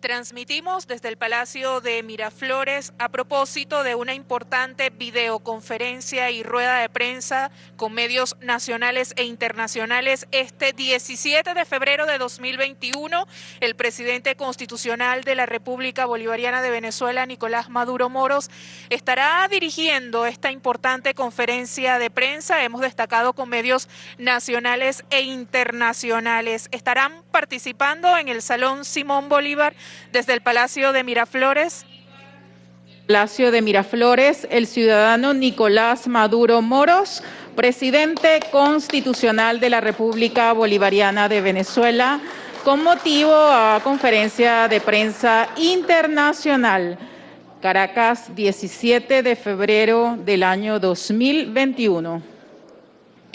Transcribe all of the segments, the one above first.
Transmitimos desde el Palacio de Miraflores a propósito de una importante videoconferencia y rueda de prensa con medios nacionales e internacionales. Este 17 de febrero de 2021, el presidente constitucional de la República Bolivariana de Venezuela, Nicolás Maduro Moros, estará dirigiendo esta importante conferencia de prensa. Hemos destacado con medios nacionales e internacionales. Estarán participando en el Salón Simón Bolívar desde el Palacio de Miraflores. Palacio de Miraflores, el ciudadano Nicolás Maduro Moros, presidente constitucional de la República Bolivariana de Venezuela, con motivo a conferencia de prensa internacional. Caracas, 17 de febrero del año 2021.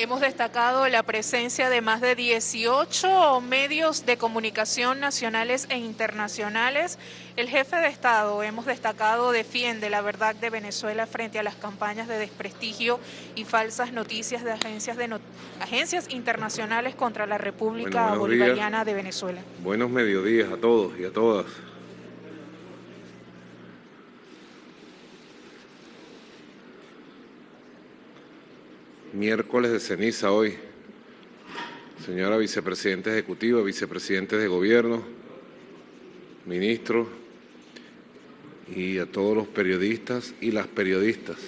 Hemos destacado la presencia de más de 18 medios de comunicación nacionales e internacionales. El jefe de Estado, hemos destacado, defiende la verdad de Venezuela frente a las campañas de desprestigio y falsas noticias de agencias internacionales contra la República Bolivariana de Venezuela. Buenos mediodías a todos y a todas. Miércoles de ceniza hoy. Señora vicepresidenta ejecutiva, vicepresidentes de gobierno, ministros y a todos los periodistas y las periodistas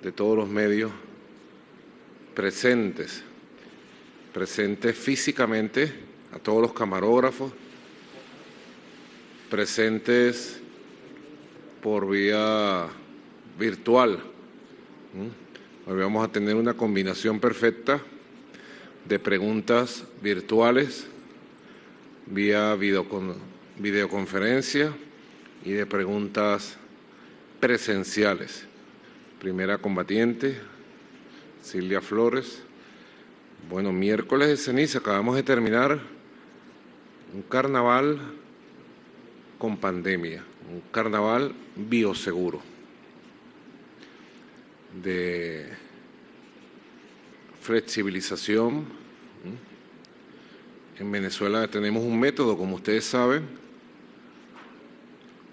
de todos los medios presentes físicamente, a todos los camarógrafos, presentes por vía virtual. Hoy vamos a tener una combinación perfecta de preguntas virtuales vía videoconferencia y de preguntas presenciales. Primera combatiente, Silvia Flores. Bueno, miércoles de ceniza, acabamos de terminar un carnaval con pandemia, un carnaval bioseguro, de flexibilización. En Venezuela tenemos un método, como ustedes saben,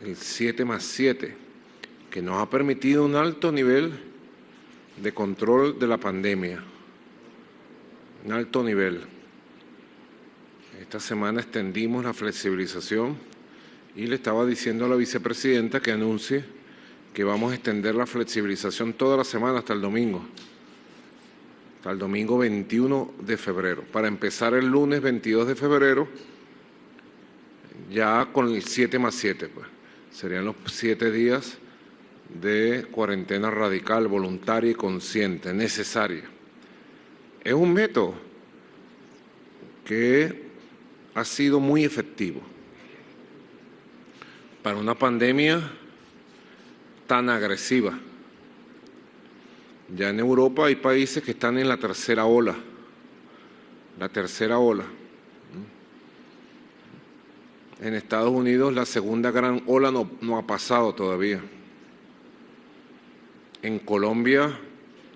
el 7+7, que nos ha permitido un alto nivel de control de la pandemia, un alto nivel. Esta semana extendimos la flexibilización y le estaba diciendo a la vicepresidenta que anuncie que vamos a extender la flexibilización toda la semana hasta el domingo 21 de febrero, para empezar el lunes 22 de febrero ya con el 7+7, pues. Serían los 7 días de cuarentena radical, voluntaria y consciente, necesaria. Es un método que ha sido muy efectivo para una pandemia tan agresiva. Ya en Europa hay países que están en la tercera ola. En Estados Unidos la segunda gran ola no ha pasado todavía. En Colombia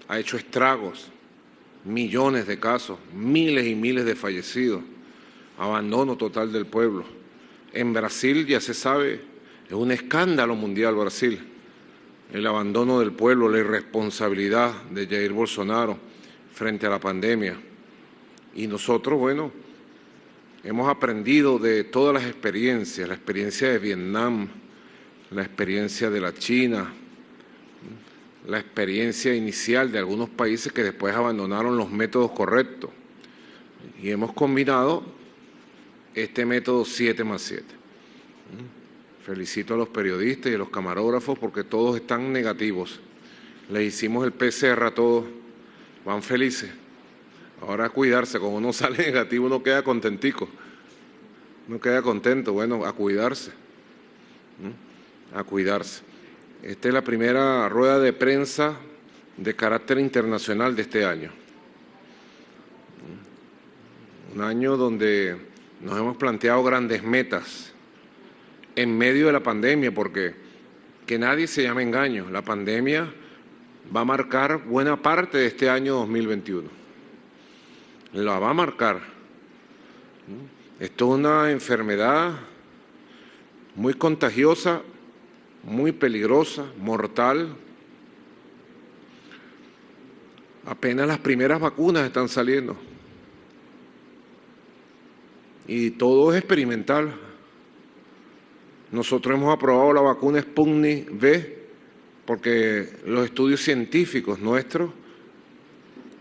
ha hecho estragos, millones de casos, miles y miles de fallecidos, abandono total del pueblo. En Brasil ya se sabe, es un escándalo mundial Brasil. El abandono del pueblo, la irresponsabilidad de Jair Bolsonaro frente a la pandemia. Y nosotros, bueno, hemos aprendido de todas las experiencias, la experiencia de Vietnam, la experiencia de la China, la experiencia inicial de algunos países que después abandonaron los métodos correctos. Y hemos combinado este método 7+7. Felicito a los periodistas y a los camarógrafos porque todos están negativos. Les hicimos el PCR a todos, van felices. Ahora a cuidarse, como uno sale negativo uno queda contentico. Uno queda contento, bueno, a cuidarse. A cuidarse. Esta es la primera rueda de prensa de carácter internacional de este año. Un año donde nos hemos planteado grandes metas en medio de la pandemia, porque que nadie se llame engaño, la pandemia va a marcar buena parte de este año 2021. La va a marcar. Esto es una enfermedad muy contagiosa, muy peligrosa, mortal. Apenas las primeras vacunas están saliendo. Y todo es experimental. Nosotros hemos aprobado la vacuna Sputnik V porque los estudios científicos nuestros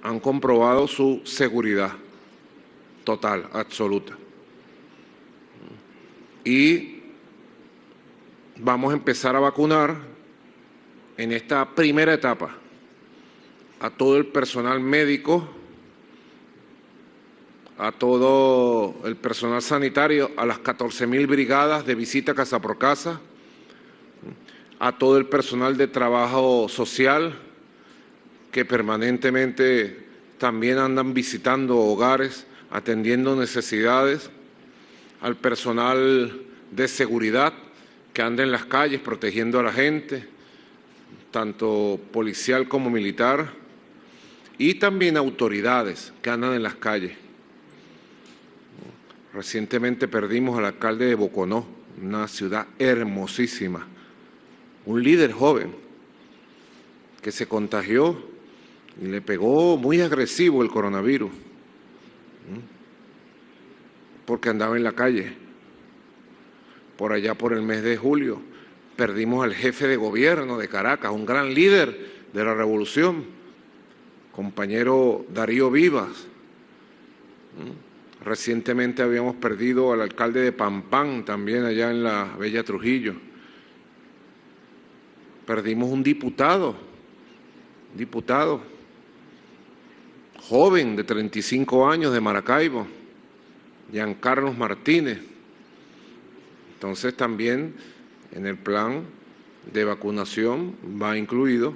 han comprobado su seguridad total, absoluta. Y vamos a empezar a vacunar en esta primera etapa a todo el personal médico, a todo el personal sanitario, a las 14.000 brigadas de visita casa por casa, a todo el personal de trabajo social que permanentemente también andan visitando hogares, atendiendo necesidades, al personal de seguridad que anda en las calles protegiendo a la gente, tanto policial como militar, y también autoridades que andan en las calles. Recientemente perdimos al alcalde de Boconó, una ciudad hermosísima, un líder joven que se contagió y le pegó muy agresivo el coronavirus, porque andaba en la calle. Por allá por el mes de julio perdimos al jefe de gobierno de Caracas, un gran líder de la revolución, compañero Darío Vivas. Recientemente habíamos perdido al alcalde de Pampán, también allá en la Bella Trujillo. Perdimos un diputado joven de 35 años de Maracaibo, Giancarlos Martínez. Entonces también en el plan de vacunación va incluido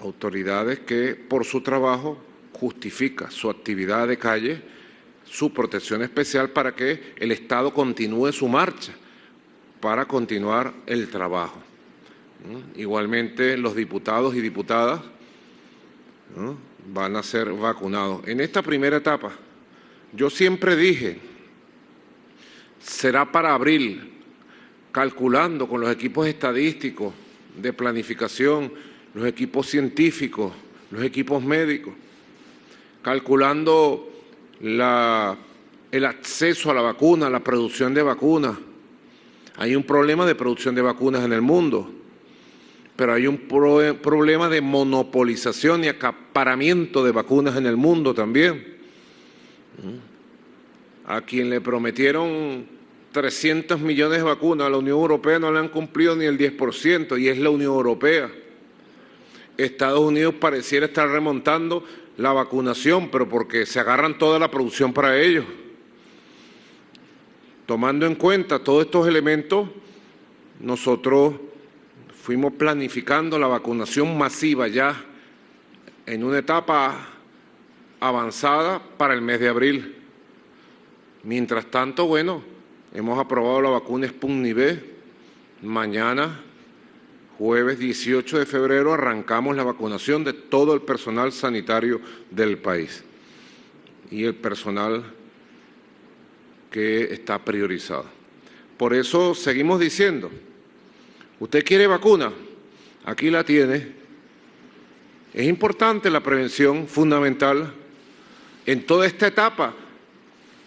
autoridades que por su trabajo justifica su actividad de calle, su protección especial para que el Estado continúe su marcha, para continuar el trabajo. Igualmente los diputados y diputadas van a ser vacunados. En esta primera etapa, yo siempre dije, será para abril, calculando con los equipos estadísticos de planificación, los equipos científicos, los equipos médicos, calculando el acceso a la vacuna, la producción de vacunas. Hay un problema de producción de vacunas en el mundo, pero hay un problema de monopolización y acaparamiento de vacunas en el mundo también. A quien le prometieron 300 millones de vacunas, a la Unión Europea no le han cumplido ni el 10%, y es la Unión Europea. Estados Unidos pareciera estar remontando la vacunación, pero porque se agarran toda la producción para ellos. Tomando en cuenta todos estos elementos, nosotros fuimos planificando la vacunación masiva ya en una etapa avanzada para el mes de abril. Mientras tanto, bueno, hemos aprobado la vacuna Sputnik V. Mañana, jueves 18 de febrero, arrancamos la vacunación de todo el personal sanitario del país y el personal que está priorizado. Por eso seguimos diciendo, ¿usted quiere vacuna? Aquí la tiene. Es importante la prevención, fundamental, en toda esta etapa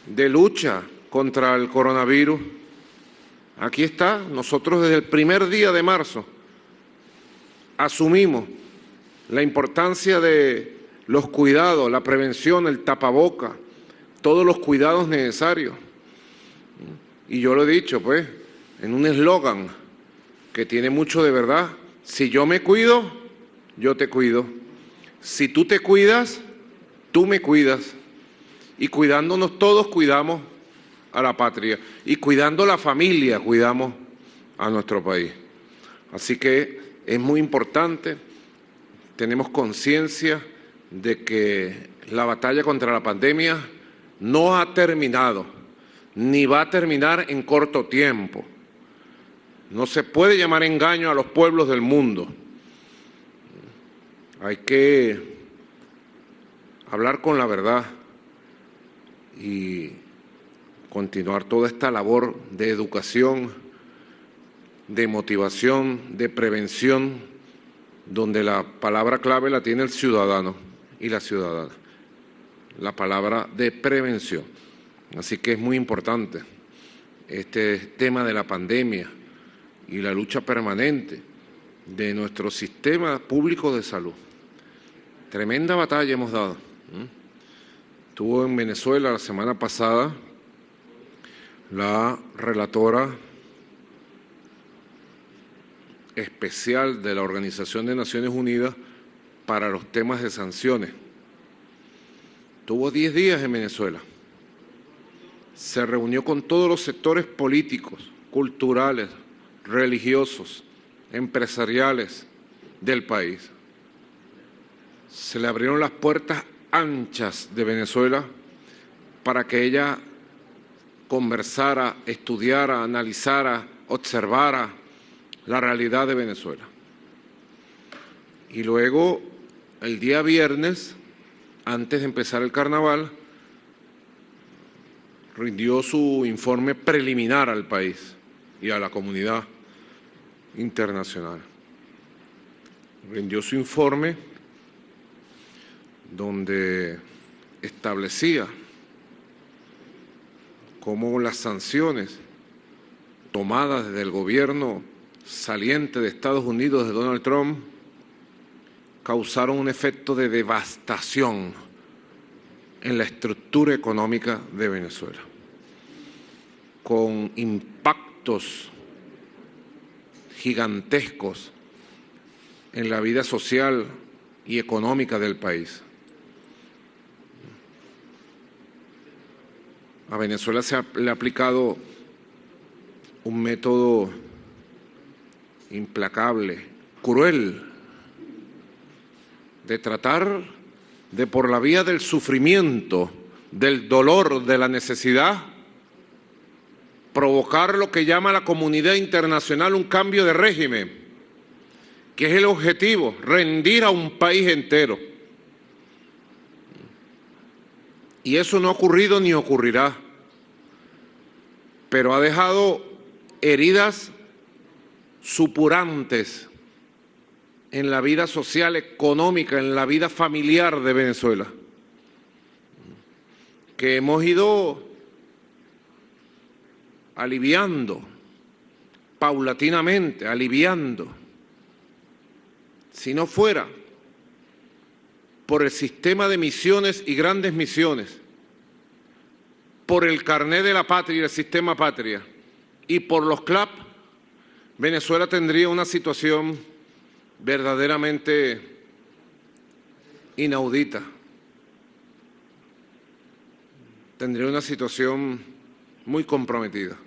de lucha contra el coronavirus. Aquí está, nosotros desde el primer día de marzo asumimos la importancia de los cuidados, la prevención, el tapaboca, todos los cuidados necesarios. Y yo lo he dicho, pues, en un eslogan que tiene mucho de verdad: si yo me cuido, yo te cuido. Si tú te cuidas, tú me cuidas. Y cuidándonos todos, cuidamos a la patria. Y cuidando la familia, cuidamos a nuestro país. Así que es muy importante, tenemos conciencia de que la batalla contra la pandemia no ha terminado, ni va a terminar en corto tiempo. No se puede llamar engaño a los pueblos del mundo. Hay que hablar con la verdad y continuar toda esta labor de educación de motivación, de prevención, donde la palabra clave la tiene el ciudadano y la ciudadana, la palabra de prevención. Así que es muy importante este tema de la pandemia y la lucha permanente de nuestro sistema público de salud. Tremenda batalla hemos dado. Estuvo en Venezuela la semana pasada la relatora especial de la Organización de Naciones Unidas para los temas de sanciones. Tuvo 10 días en Venezuela. Se reunió con todos los sectores políticos, culturales, religiosos, empresariales del país. Se le abrieron las puertas anchas de Venezuela para que ella conversara, estudiara, analizara, observara la realidad de Venezuela. Y luego, el día viernes, antes de empezar el carnaval, rindió su informe preliminar al país y a la comunidad internacional. Rindió su informe donde establecía cómo las sanciones tomadas desde el gobierno saliente de Estados Unidos de Donald Trump causaron un efecto de devastación en la estructura económica de Venezuela, con impactos gigantescos en la vida social y económica del país. A Venezuela le ha aplicado un método implacable, cruel, de tratar de, por la vía del sufrimiento, del dolor, de la necesidad, provocar lo que llama la comunidad internacional un cambio de régimen, que es el objetivo, rendir a un país entero. Y eso no ha ocurrido ni ocurrirá, pero ha dejado heridas supurantes en la vida social, económica, en la vida familiar de Venezuela, que hemos ido aliviando paulatinamente, aliviando. Si no fuera por el sistema de misiones y grandes misiones, por el carné de la patria y el sistema patria, y por los CLAP, Venezuela tendría una situación verdaderamente inaudita. Tendría una situación muy comprometida.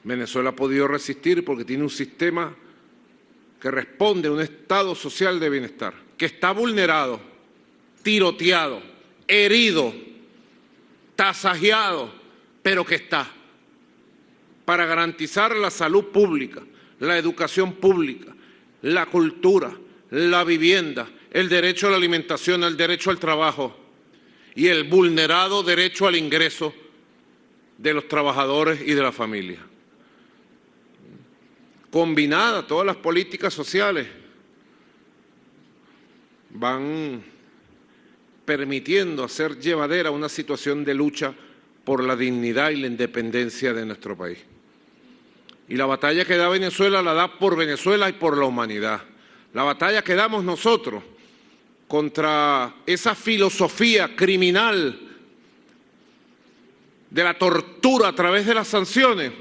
Venezuela ha podido resistir porque tiene un sistema que responde a un estado social de bienestar, que está vulnerado, tiroteado, herido, tasajeado, pero que está, para garantizar la salud pública, la educación pública, la cultura, la vivienda, el derecho a la alimentación, el derecho al trabajo y el vulnerado derecho al ingreso de los trabajadores y de la familia. Combinadas todas las políticas sociales van permitiendo hacer llevadera una situación de lucha por la dignidad y la independencia de nuestro país. Y la batalla que da Venezuela la da por Venezuela y por la humanidad. La batalla que damos nosotros contra esa filosofía criminal de la tortura a través de las sanciones,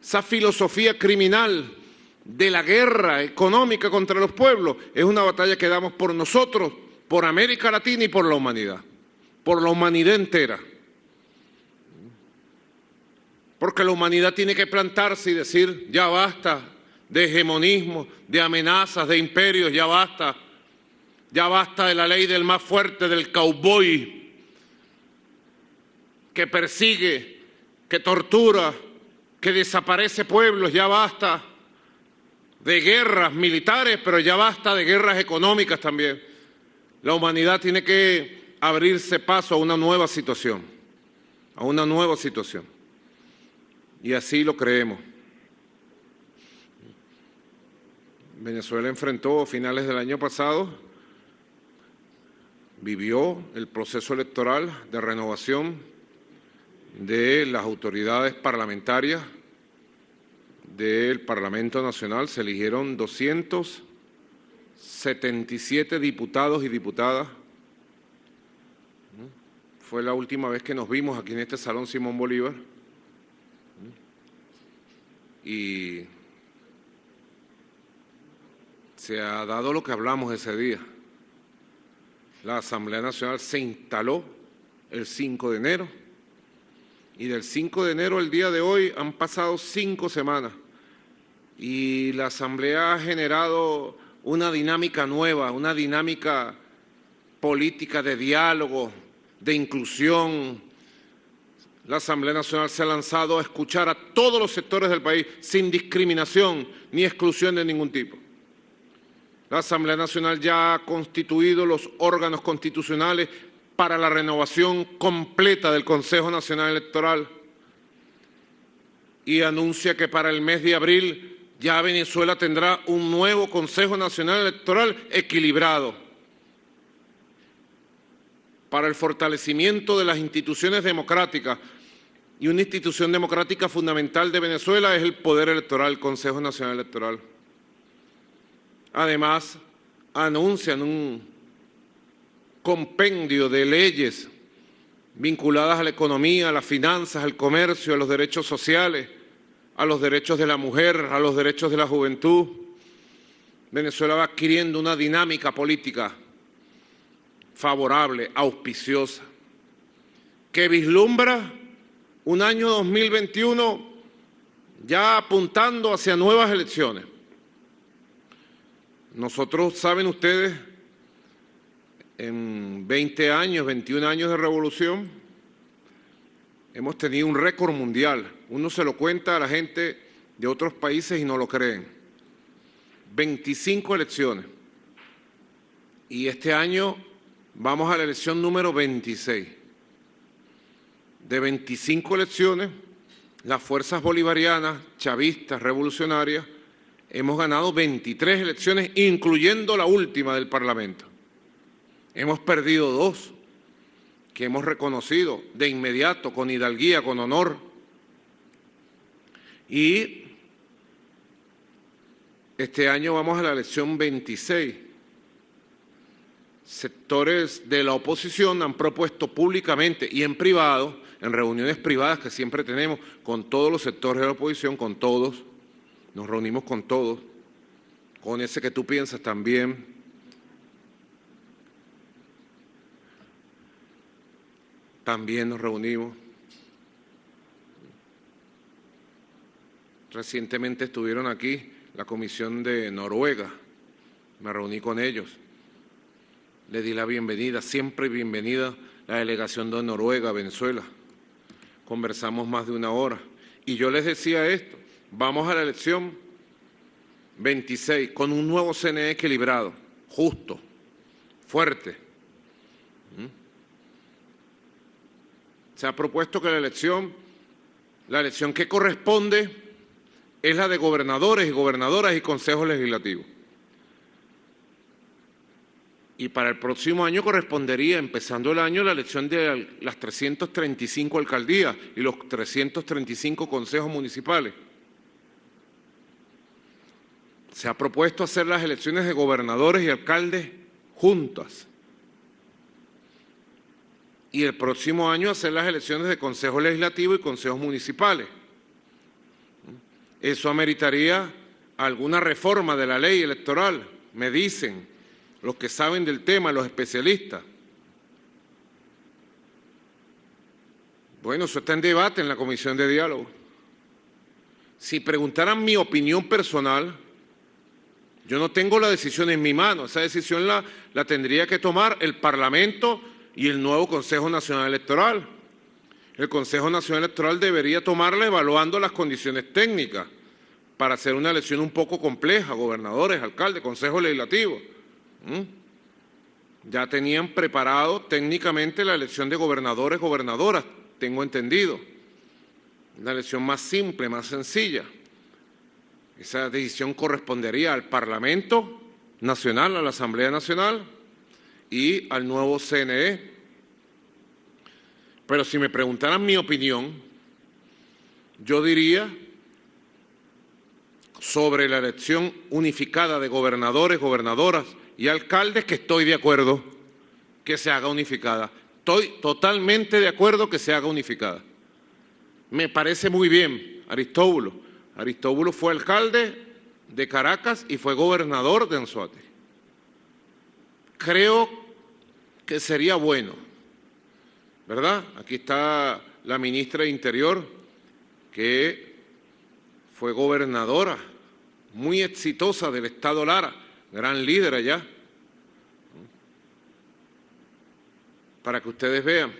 esa filosofía criminal de la guerra económica contra los pueblos, es una batalla que damos por nosotros, por América Latina y por la humanidad entera. Porque la humanidad tiene que plantarse y decir, ya basta de hegemonismo, de amenazas, de imperios, ya basta de la ley del más fuerte, del cowboy, que persigue, que tortura, que desaparece pueblos, ya basta de guerras militares, pero ya basta de guerras económicas también. La humanidad tiene que abrirse paso a una nueva situación, Y así lo creemos. Venezuela enfrentó a finales del año pasado, vivió el proceso electoral de renovación de las autoridades parlamentarias del Parlamento Nacional. Se eligieron 277 diputados y diputadas. Fue la última vez que nos vimos aquí en este Salón Simón Bolívar. Y se ha dado lo que hablamos ese día. La Asamblea Nacional se instaló el 5 de enero y del 5 de enero al día de hoy han pasado 5 semanas y la Asamblea ha generado una dinámica nueva, una dinámica política de diálogo, de inclusión. La Asamblea Nacional se ha lanzado a escuchar a todos los sectores del país sin discriminación ni exclusión de ningún tipo. La Asamblea Nacional ya ha constituido los órganos constitucionales para la renovación completa del Consejo Nacional Electoral y anuncia que para el mes de abril ya Venezuela tendrá un nuevo Consejo Nacional Electoral equilibrado para el fortalecimiento de las instituciones democráticas. Y una institución democrática fundamental de Venezuela es el poder electoral, el Consejo Nacional Electoral. Además, anuncian un compendio de leyes vinculadas a la economía, a las finanzas, al comercio, a los derechos sociales, a los derechos de la mujer, a los derechos de la juventud. Venezuela va adquiriendo una dinámica política favorable, auspiciosa, que vislumbra un año 2021 ya apuntando hacia nuevas elecciones. Nosotros, saben ustedes, en 20 años, 21 años de revolución, hemos tenido un récord mundial. Uno se lo cuenta a la gente de otros países y no lo creen. 25 elecciones. Y este año vamos a la elección número 26. De 25 elecciones, las fuerzas bolivarianas, chavistas, revolucionarias, hemos ganado 23 elecciones, incluyendo la última del Parlamento. Hemos perdido 2, que hemos reconocido de inmediato, con hidalguía, con honor. Y este año vamos a la elección 26. Sectores de la oposición han propuesto públicamente y en privado, en reuniones privadas que siempre tenemos con todos los sectores de la oposición, con todos, nos reunimos con todos, con ese que tú piensas también. También nos reunimos. Recientemente estuvieron aquí la Comisión de Noruega, me reuní con ellos, le di la bienvenida, siempre bienvenida la delegación de Noruega a Venezuela. Conversamos más de 1 hora y yo les decía esto: vamos a la elección 26 con un nuevo CNE equilibrado, justo, fuerte. Se ha propuesto que la elección que corresponde es la de gobernadores y gobernadoras y consejos legislativos. Y para el próximo año correspondería, empezando el año, la elección de las 335 alcaldías y los 335 consejos municipales. Se ha propuesto hacer las elecciones de gobernadores y alcaldes juntas. Y el próximo año hacer las elecciones de consejos legislativos y consejos municipales. Eso ameritaría alguna reforma de la ley electoral, me dicen los que saben del tema, los especialistas. Bueno, eso está en debate en la Comisión de Diálogo. Si preguntaran mi opinión personal, yo no tengo la decisión en mi mano. Esa decisión la tendría que tomar el Parlamento y el nuevo Consejo Nacional Electoral. El Consejo Nacional Electoral debería tomarla evaluando las condiciones técnicas para hacer una elección un poco compleja, gobernadores, alcaldes, Consejo Legislativo. Ya tenían preparado técnicamente la elección de gobernadores, gobernadoras, tengo entendido. Una elección más simple, más sencilla. Esa decisión correspondería al Parlamento Nacional, a la Asamblea Nacional y al nuevo CNE. Pero si me preguntaran mi opinión, yo diría sobre la elección unificada de gobernadores, gobernadoras y alcaldes que estoy de acuerdo que se haga unificada. Estoy totalmente de acuerdo que se haga unificada. Me parece muy bien Aristóbulo. Aristóbulo fue alcalde de Caracas y fue gobernador de Anzoátegui. Creo que sería bueno, ¿verdad? Aquí está la ministra de Interior, que fue gobernadora muy exitosa del estado Lara, gran líder allá. Para que ustedes vean,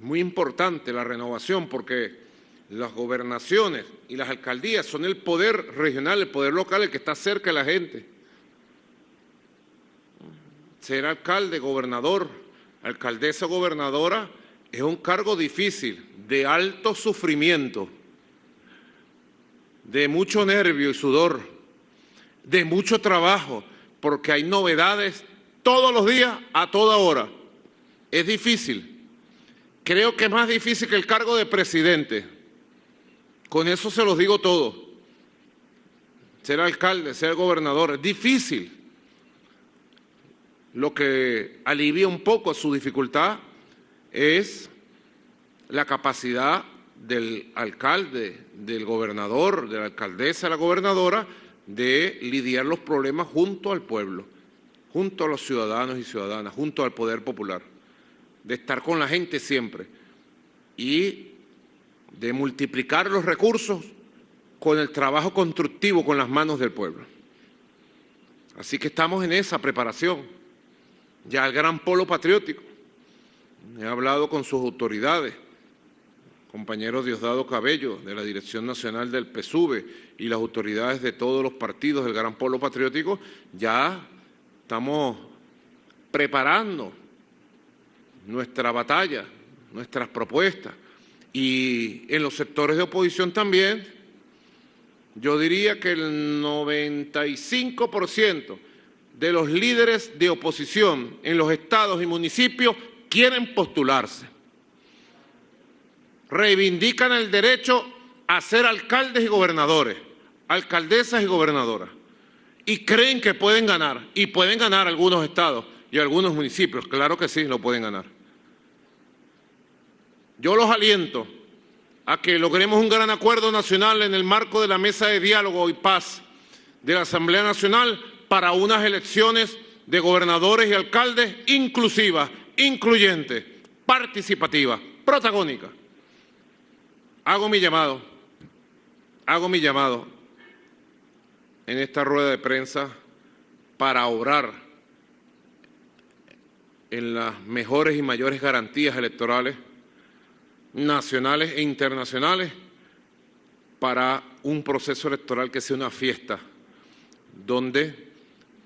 muy importante la renovación, porque las gobernaciones y las alcaldías son el poder regional, el poder local, el que está cerca de la gente. Ser alcalde, gobernador, alcaldesa, gobernadora, es un cargo difícil, de alto sufrimiento, de mucho nervio y sudor, de mucho trabajo, porque hay novedades todos los días, a toda hora. Es difícil. Creo que es más difícil que el cargo de presidente. Con eso se los digo todo. Ser alcalde, ser gobernador, es difícil. Lo que alivia un poco su dificultad es la capacidad del alcalde, del gobernador, de la alcaldesa, de la gobernadora, de lidiar los problemas junto al pueblo, junto a los ciudadanos y ciudadanas, junto al poder popular, de estar con la gente siempre y de multiplicar los recursos con el trabajo constructivo con las manos del pueblo. Así que estamos en esa preparación. Ya el Gran Polo Patriótico, he hablado con sus autoridades, compañero Diosdado Cabello, de la Dirección Nacional del PSUV y las autoridades de todos los partidos del Gran Polo Patriótico, ya estamos preparando nuestra batalla, nuestras propuestas. Y en los sectores de oposición también, yo diría que el 95% de los líderes de oposición en los estados y municipios quieren postularse. Reivindican el derecho a ser alcaldes y gobernadores, alcaldesas y gobernadoras. Y creen que pueden ganar, y pueden ganar algunos estados y algunos municipios, claro que sí, lo pueden ganar. Yo los aliento a que logremos un gran acuerdo nacional en el marco de la Mesa de Diálogo y Paz de la Asamblea Nacional para unas elecciones de gobernadores y alcaldes inclusivas, incluyentes, participativas, protagónicas. Hago mi llamado en esta rueda de prensa para obrar en las mejores y mayores garantías electorales nacionales e internacionales para un proceso electoral que sea una fiesta, donde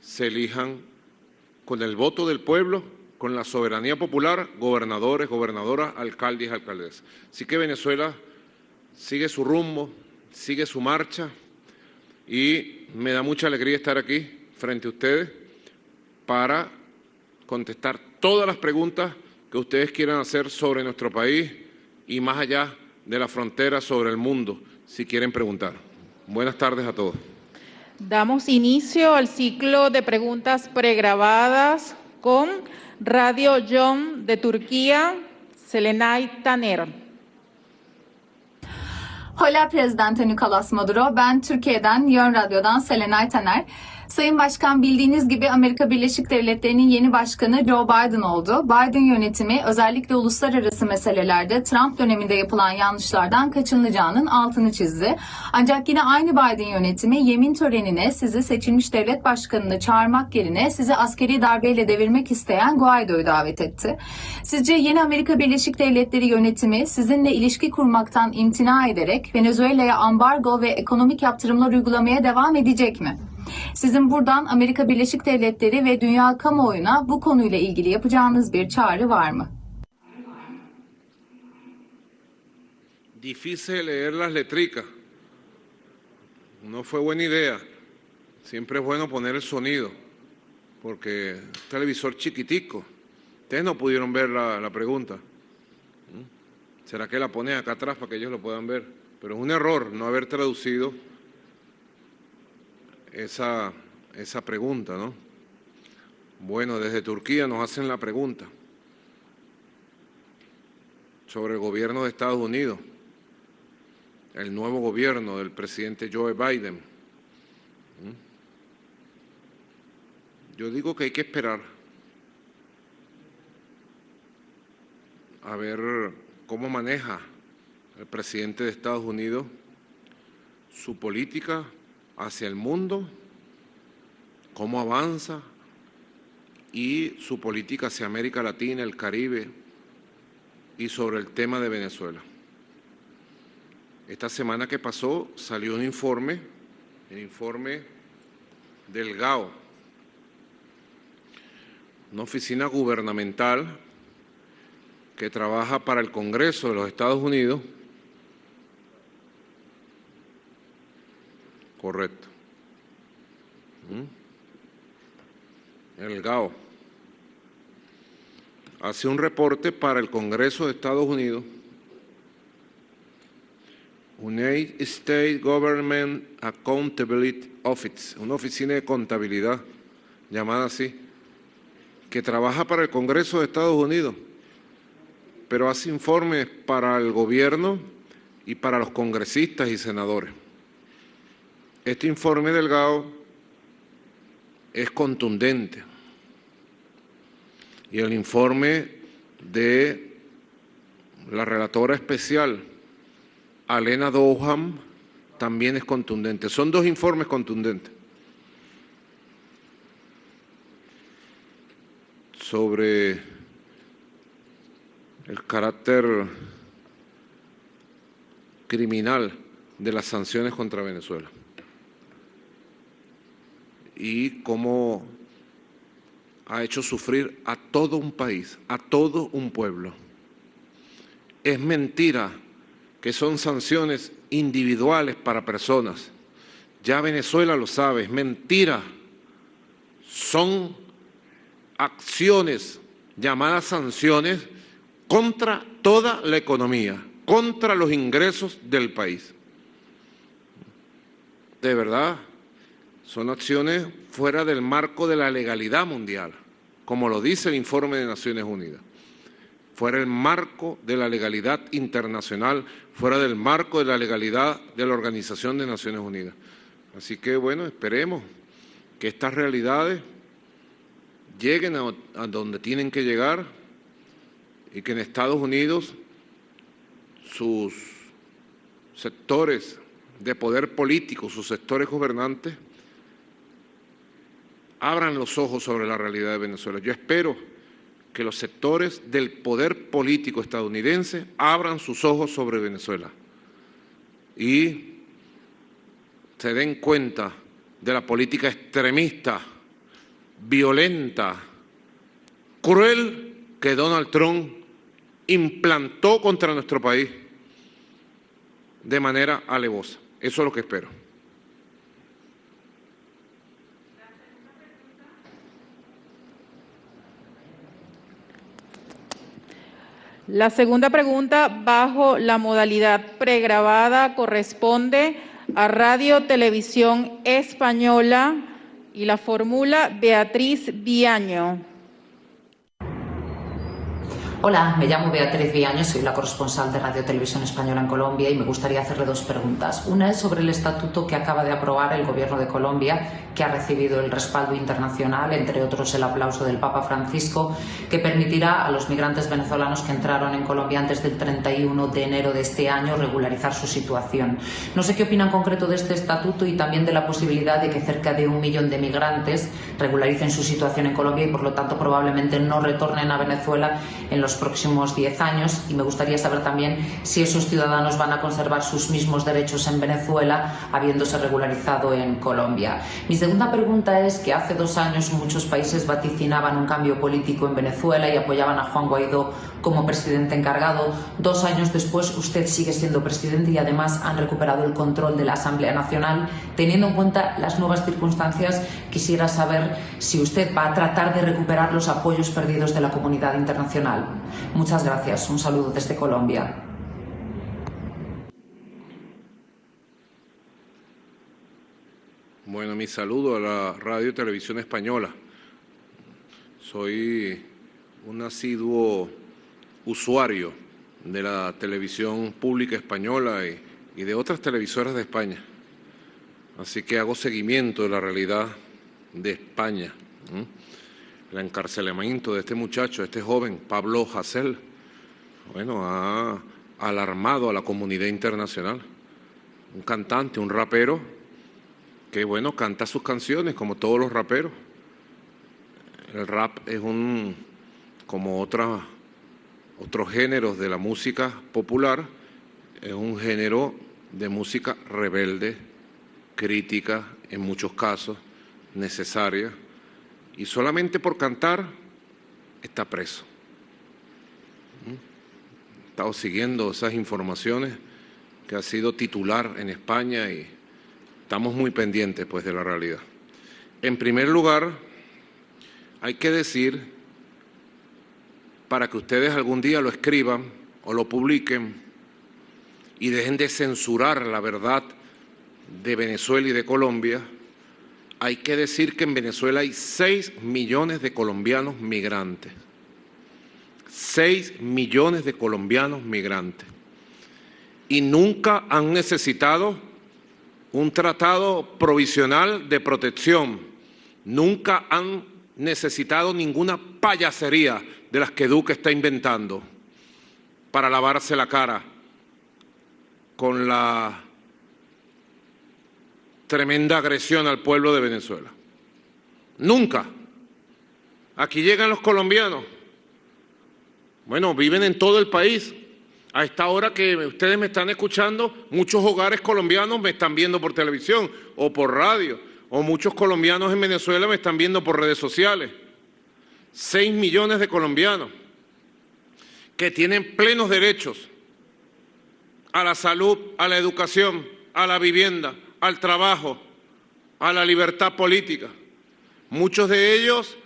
se elijan con el voto del pueblo, con la soberanía popular, gobernadores, gobernadoras, alcaldes y alcaldesas. Así que Venezuela sigue su rumbo, sigue su marcha y me da mucha alegría estar aquí frente a ustedes para contestar todas las preguntas que ustedes quieran hacer sobre nuestro país y más allá de la frontera, sobre el mundo, si quieren preguntar. Buenas tardes a todos. Damos inicio al ciclo de preguntas pregrabadas con Radio John de Turquía, Selenay Taner. Hola Prezidente Nicolas Maduro, ben Türkiye'den, Yön Radyo'dan Selenay Taner. Sayın Başkan, bildiğiniz gibi Amerika Birleşik Devletleri'nin yeni başkanı Joe Biden oldu. Biden yönetimi özellikle uluslararası meselelerde Trump döneminde yapılan yanlışlardan kaçınılacağının altını çizdi. Ancak yine aynı Biden yönetimi yemin törenine sizi seçilmiş devlet başkanını çağırmak yerine sizi askeri darbeyle devirmek isteyen Guaido'yu davet etti. Sizce yeni Amerika Birleşik Devletleri yönetimi sizinle ilişki kurmaktan imtina ederek Venezuela'ya ambargo ve ekonomik yaptırımlar uygulamaya devam edecek mi? Sizin buradan Amerika Birleşik Devletleri ve dünya kamuoyuna bu konuyla ilgili yapacağınız bir çağrı var mı? Difícil leer las letricas, no fue buena idea. Siempre es bueno poner el sonido, porque televisor chiquitico. Ustedes no pudieron ver la pregunta. ¿Será que la ponen acá atrás para que ellos lo puedan ver? Pero es un error no haber traducido esa pregunta, ¿no? Bueno, desde Turquía nos hacen la pregunta sobre el gobierno de Estados Unidos, el nuevo gobierno del presidente Joe Biden. Yo digo que hay que esperar a ver cómo maneja el presidente de Estados Unidos su política hacia el mundo, cómo avanza, y su política hacia América Latina, el Caribe y sobre el tema de Venezuela. Esta semana que pasó salió un informe, el informe del GAO, una oficina gubernamental que trabaja para el Congreso de los Estados Unidos. Correcto. El GAO hace un reporte para el Congreso de Estados Unidos, United States Government Accountability Office, una oficina de contabilidad llamada así, que trabaja para el Congreso de Estados Unidos, pero hace informes para el gobierno y para los congresistas y senadores. Este informe del GAO es contundente, y el informe de la relatora especial, Alena Douham, también es contundente. Son dos informes contundentes sobre el carácter criminal de las sanciones contra Venezuela y cómo ha hecho sufrir a todo un país, a todo un pueblo. Es mentira que son sanciones individuales para personas. Ya Venezuela lo sabe, es mentira. Son acciones llamadas sanciones contra toda la economía, contra los ingresos del país. De verdad, son acciones fuera del marco de la legalidad mundial, como lo dice el informe de Naciones Unidas. Fuera del marco de la legalidad internacional, fuera del marco de la legalidad de la Organización de Naciones Unidas. Así que, bueno, esperemos que estas realidades lleguen a donde tienen que llegar y que en Estados Unidos sus sectores de poder político, sus sectores gobernantes, abran los ojos sobre la realidad de Venezuela. Yo espero que los sectores del poder político estadounidense abran sus ojos sobre Venezuela y se den cuenta de la política extremista, violenta, cruel que Donald Trump implantó contra nuestro país de manera alevosa. Eso es lo que espero. La segunda pregunta, bajo la modalidad pregrabada, corresponde a Radio Televisión Española y la formula Beatriz Viaño. Hola, me llamo Beatriz Viaño, soy la corresponsal de Radio Televisión Española en Colombia y me gustaría hacerle dos preguntas. Una es sobre el estatuto que acaba de aprobar el Gobierno de Colombia, que ha recibido el respaldo internacional, entre otros el aplauso del Papa Francisco, que permitirá a los migrantes venezolanos que entraron en Colombia antes del 31 de enero de este año regularizar su situación. No sé qué opina en concreto de este estatuto y también de la posibilidad de que cerca de 1 millón de migrantes regularicen su situación en Colombia y por lo tanto probablemente no retornen a Venezuela en los los próximos 10 años, y me gustaría saber también si esos ciudadanos van a conservar sus mismos derechos en Venezuela, habiéndose regularizado en Colombia. Mi segunda pregunta es que hace 2 años muchos países vaticinaban un cambio político en Venezuela y apoyaban a Juan Guaidó como presidente encargado. 2 años después usted sigue siendo presidente y además han recuperado el control de la Asamblea Nacional. Teniendo en cuenta las nuevas circunstancias, quisiera saber si usted va a tratar de recuperar los apoyos perdidos de la comunidad internacional. Muchas gracias. Un saludo desde Colombia. Bueno, mi saludo a la Radio y Televisión Española. Soy un asiduo usuario de la televisión pública española y de otras televisoras de España. Así que hago seguimiento de la realidad de España. El encarcelamiento de este muchacho, este joven, Pablo Hasél, bueno, ha alarmado a la comunidad internacional. Un cantante, un rapero, que bueno, canta sus canciones como todos los raperos. El rap es como otros géneros de la música popular, es un género de música rebelde, crítica, en muchos casos, necesaria, y solamente por cantar está preso. He estado siguiendo esas informaciones, que ha sido titular en España y estamos muy pendientes pues de la realidad. En primer lugar, hay que decir, para que ustedes algún día lo escriban o lo publiquen y dejen de censurar la verdad de Venezuela y de Colombia, hay que decir que en Venezuela hay 6 millones de colombianos migrantes. 6 millones de colombianos migrantes. Y nunca han necesitado un tratado provisional de protección. Nunca han necesitado ninguna payasería de las que Duque está inventando para lavarse la cara con la tremenda agresión al pueblo de Venezuela. Nunca. Aquí llegan los colombianos. Bueno, viven en todo el país. A esta hora que ustedes me están escuchando, muchos hogares colombianos me están viendo por televisión o por radio, o muchos colombianos en Venezuela me están viendo por redes sociales. 6 millones de colombianos que tienen plenos derechos a la salud, a la educación, a la vivienda, al trabajo, a la libertad política. Muchos de ellos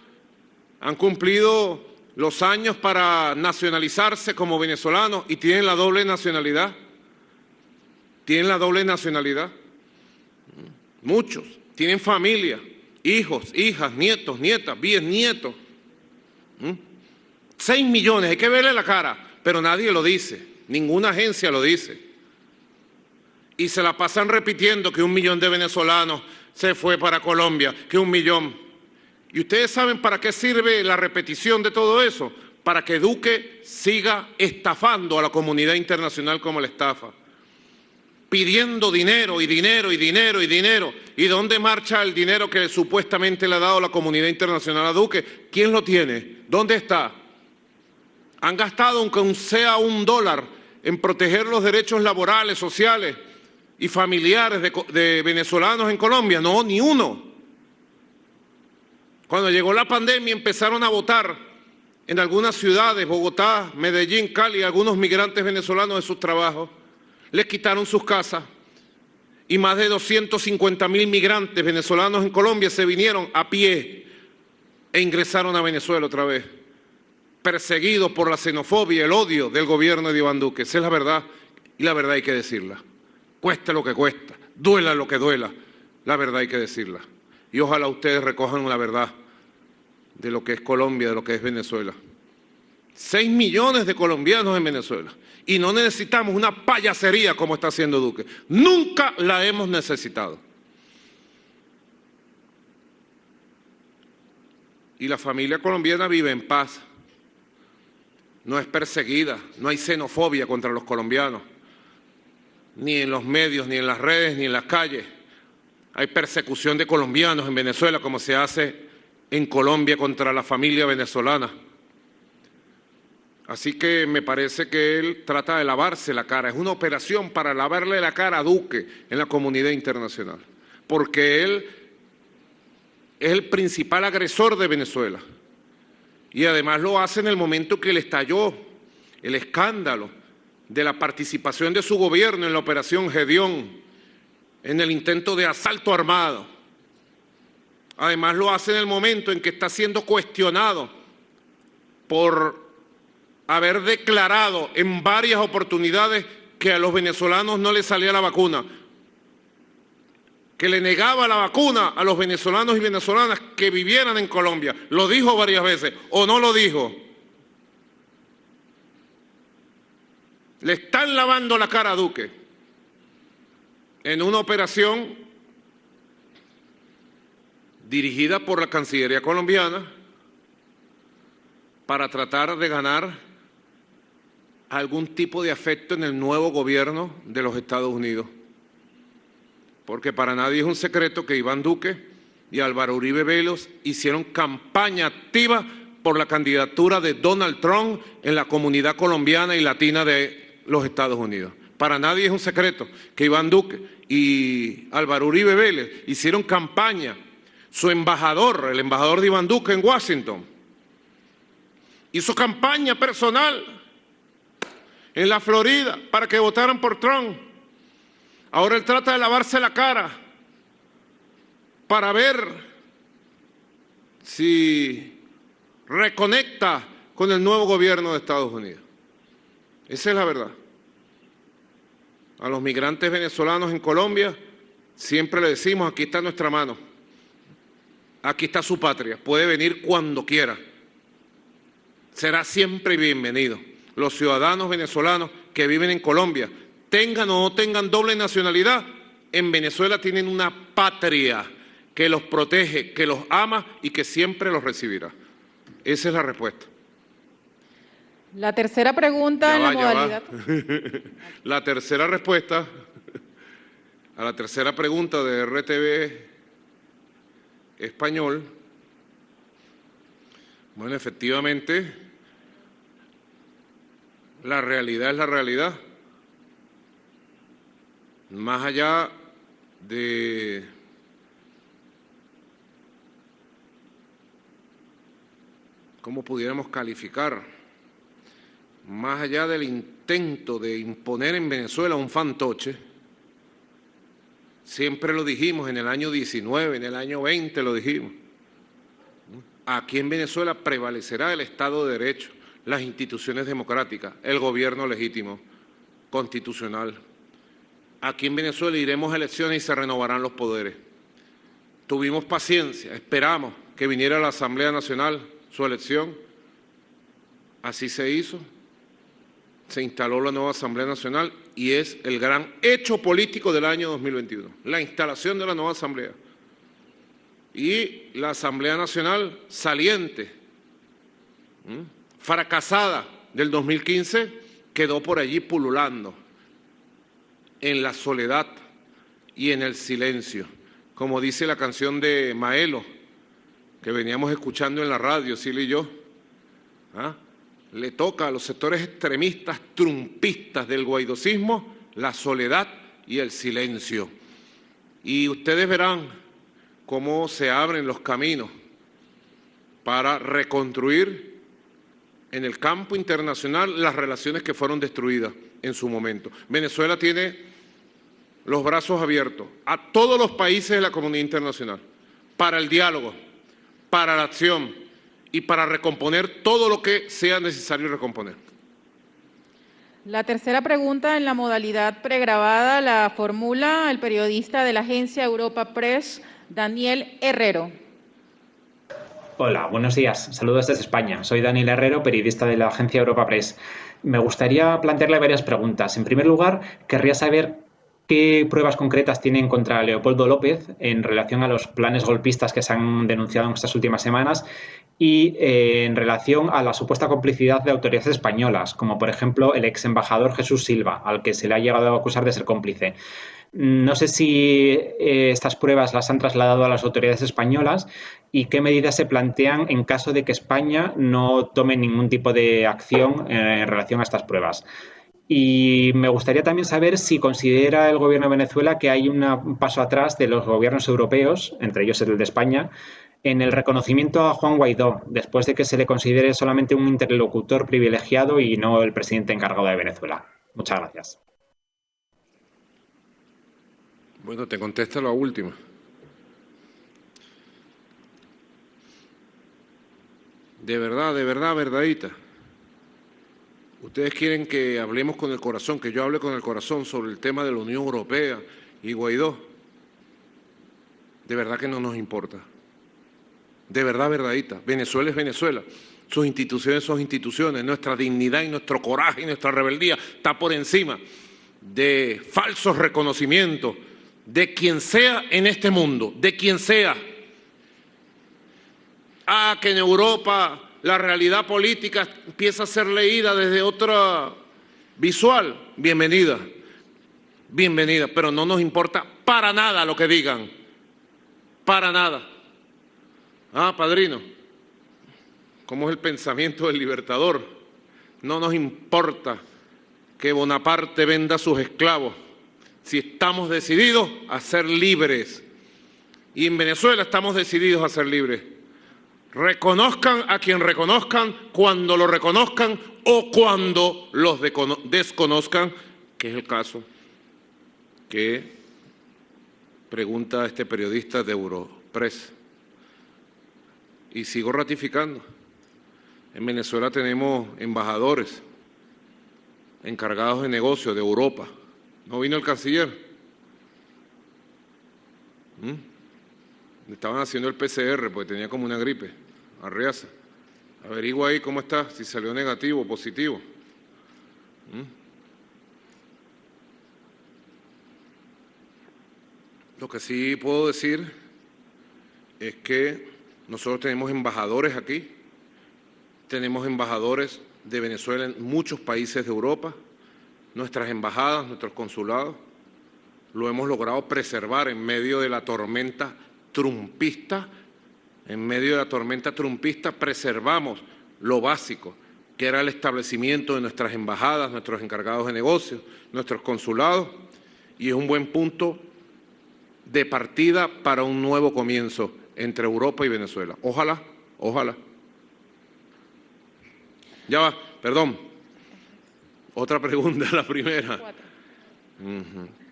han cumplido los años para nacionalizarse como venezolanos y tienen la doble nacionalidad. Tienen la doble nacionalidad. Muchos tienen familia, hijos, hijas, nietos, nietas, bisnietos. 6 millones, hay que verle la cara, pero nadie lo dice, ninguna agencia lo dice. Y se la pasan repitiendo que 1 millón de venezolanos se fue para Colombia, que 1 millón. ¿Y ustedes saben para qué sirve la repetición de todo eso? Para que Duque siga estafando a la comunidad internacional como la estafa. Pidiendo dinero y dinero y dinero y dinero. ¿Y dónde marcha el dinero que supuestamente le ha dado la comunidad internacional a Duque? ¿Quién lo tiene? ¿Dónde está? ¿Han gastado aunque sea $1 en proteger los derechos laborales, sociales y familiares de venezolanos en Colombia? No, ni uno. Cuando llegó la pandemia empezaron a votar en algunas ciudades, Bogotá, Medellín, Cali, algunos migrantes venezolanos de sus trabajos. Les quitaron sus casas y más de 250.000 migrantes venezolanos en Colombia se vinieron a pie e ingresaron a Venezuela otra vez, perseguidos por la xenofobia, el odio del gobierno de Iván Duque. Esa es la verdad, y la verdad hay que decirla. Cueste lo que cuesta, duela lo que duela, la verdad hay que decirla. Y ojalá ustedes recojan la verdad de lo que es Colombia, de lo que es Venezuela. 6 millones de colombianos en Venezuela. Y no necesitamos una payasería como está haciendo Duque. Nunca la hemos necesitado. Y la familia colombiana vive en paz. No es perseguida, no hay xenofobia contra los colombianos. Ni en los medios, ni en las redes, ni en las calles. Hay persecución de colombianos en Venezuela como se hace en Colombia contra la familia venezolana. Así que me parece que él trata de lavarse la cara. Es una operación para lavarle la cara a Duque en la comunidad internacional, porque él es el principal agresor de Venezuela. Y además lo hace en el momento que le estalló el escándalo de la participación de su gobierno en la operación Gedeón, en el intento de asalto armado. Además lo hace en el momento en que está siendo cuestionado por haber declarado en varias oportunidades que a los venezolanos no les salía la vacuna, que le negaba la vacuna a los venezolanos y venezolanas que vivieran en Colombia. Lo dijo varias veces, ¿o no lo dijo? Le están lavando la cara a Duque en una operación dirigida por la Cancillería colombiana para tratar de ganar algún tipo de afecto en el nuevo gobierno de los Estados Unidos. Porque para nadie es un secreto que Iván Duque y Álvaro Uribe Vélez hicieron campaña activa por la candidatura de Donald Trump en la comunidad colombiana y latina de los Estados Unidos. Para nadie es un secreto que Iván Duque y Álvaro Uribe Vélez hicieron campaña. Su embajador, el embajador de Iván Duque en Washington, hizo campaña personal en la Florida para que votaran por Trump. Ahora él trata de lavarse la cara para ver si reconecta con el nuevo gobierno de Estados Unidos. Esa es la verdad. A los migrantes venezolanos en Colombia siempre le decimos, aquí está nuestra mano, aquí está su patria, puede venir cuando quiera, será siempre bienvenido. Los ciudadanos venezolanos que viven en Colombia, tengan o no tengan doble nacionalidad, en Venezuela tienen una patria que los protege, que los ama y que siempre los recibirá. Esa es la respuesta. La tercera pregunta en la modalidad. La tercera respuesta a la tercera pregunta de RTV Español. Bueno, efectivamente, la realidad es la realidad. Más allá de cómo pudiéramos calificar, más allá del intento de imponer en Venezuela un fantoche, siempre lo dijimos en el año 19, en el año 20 lo dijimos, aquí en Venezuela prevalecerá el Estado de Derecho, las instituciones democráticas, el gobierno legítimo, constitucional. Aquí en Venezuela iremos a elecciones y se renovarán los poderes. Tuvimos paciencia, esperamos que viniera la Asamblea Nacional, su elección, así se hizo, se instaló la nueva Asamblea Nacional y es el gran hecho político del año 2021, la instalación de la nueva Asamblea. Y la Asamblea Nacional saliente, fracasada del 2015, quedó por allí pululando en la soledad y en el silencio, como dice la canción de Maelo, que veníamos escuchando en la radio, Silvia y yo. Le toca a los sectores extremistas, trumpistas del guaidosismo, la soledad y el silencio. Y ustedes verán cómo se abren los caminos para reconstruir en el campo internacional las relaciones que fueron destruidas en su momento. Venezuela tiene los brazos abiertos a todos los países de la comunidad internacional para el diálogo, para la acción y para recomponer todo lo que sea necesario recomponer. La tercera pregunta en la modalidad pregrabada la formula el periodista de la agencia Europa Press, Daniel Herrero. Hola, buenos días. Saludos desde España. Soy Daniel Herrero, periodista de la agencia Europa Press. Me gustaría plantearle varias preguntas. En primer lugar, querría saber qué pruebas concretas tienen contra Leopoldo López en relación a los planes golpistas que se han denunciado en estas últimas semanas y en relación a la supuesta complicidad de autoridades españolas, como por ejemplo el ex embajador Jesús Silva, al que se le ha llegado a acusar de ser cómplice. No sé si estas pruebas las han trasladado a las autoridades españolas y qué medidas se plantean en caso de que España no tome ningún tipo de acción en relación a estas pruebas. Y me gustaría también saber si considera el gobierno de Venezuela que hay un paso atrás de los gobiernos europeos, entre ellos el de España, en el reconocimiento a Juan Guaidó, después de que se le considere solamente un interlocutor privilegiado y no el presidente encargado de Venezuela. Muchas gracias. Bueno, te contesto la última. De verdad, verdadita. Ustedes quieren que hablemos con el corazón, que yo hable con el corazón sobre el tema de la Unión Europea y Guaidó. De verdad que no nos importa. De verdad, verdadita. Venezuela es Venezuela. Sus instituciones son instituciones. Nuestra dignidad y nuestro coraje y nuestra rebeldía está por encima de falsos reconocimientos de quien sea en este mundo, de quien sea. Que en Europa la realidad política empieza a ser leída desde otra visual. Bienvenida, bienvenida, pero no nos importa para nada lo que digan, para nada. Padrino, ¿cómo es el pensamiento del Libertador? No nos importa que Bonaparte venda a sus esclavos, si estamos decididos a ser libres. Y en Venezuela estamos decididos a ser libres. Reconozcan a quien reconozcan, cuando lo reconozcan o cuando los desconozcan, que es el caso que pregunta este periodista de Europress. Y sigo ratificando. En Venezuela tenemos embajadores encargados de negocios de Europa. ¿No vino el canciller? Estaban haciendo el PCR porque tenía como una gripe. Arriaza. Averigua ahí cómo está, si salió negativo o positivo. Lo que sí puedo decir es que nosotros tenemos embajadores aquí, tenemos embajadores de Venezuela en muchos países de Europa, nuestras embajadas, nuestros consulados, lo hemos logrado preservar en medio de la tormenta trumpista. En medio de la tormenta trumpista preservamos lo básico, que era el establecimiento de nuestras embajadas, nuestros encargados de negocios, nuestros consulados, y es un buen punto de partida para un nuevo comienzo entre Europa y Venezuela. Ojalá, ojalá. Ya va, perdón. Otra pregunta, la primera.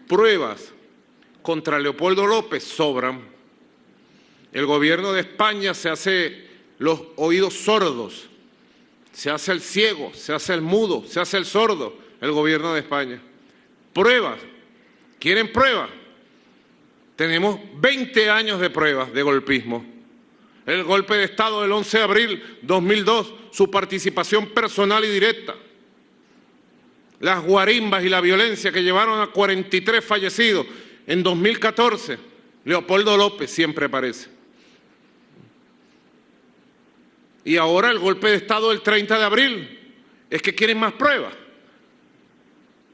Pruebas contra Leopoldo López sobran. El gobierno de España se hace los oídos sordos, se hace el ciego, se hace el mudo, se hace el sordo, el gobierno de España. Pruebas. ¿Quieren pruebas? Tenemos 20 años de pruebas de golpismo. El golpe de Estado del 11 de abril 2002, su participación personal y directa. Las guarimbas y la violencia que llevaron a 43 fallecidos en 2014. Leopoldo López siempre aparece. Y ahora el golpe de Estado del 30 de abril. Es que quieren más pruebas.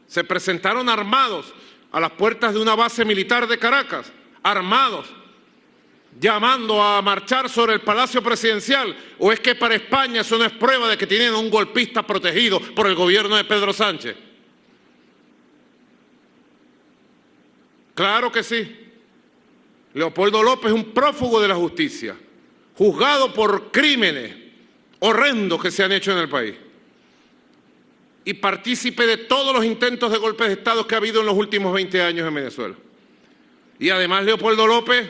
Se presentaron armados a las puertas de una base militar de Caracas, armados, llamando a marchar sobre el Palacio Presidencial. ¿O es que para España eso no es prueba de que tienen un golpista protegido por el gobierno de Pedro Sánchez? Claro que sí. Leopoldo López es un prófugo de la justicia, juzgado por crímenes horrendos que se han hecho en el país y partícipe de todos los intentos de golpes de Estado que ha habido en los últimos 20 años en Venezuela. Y además Leopoldo López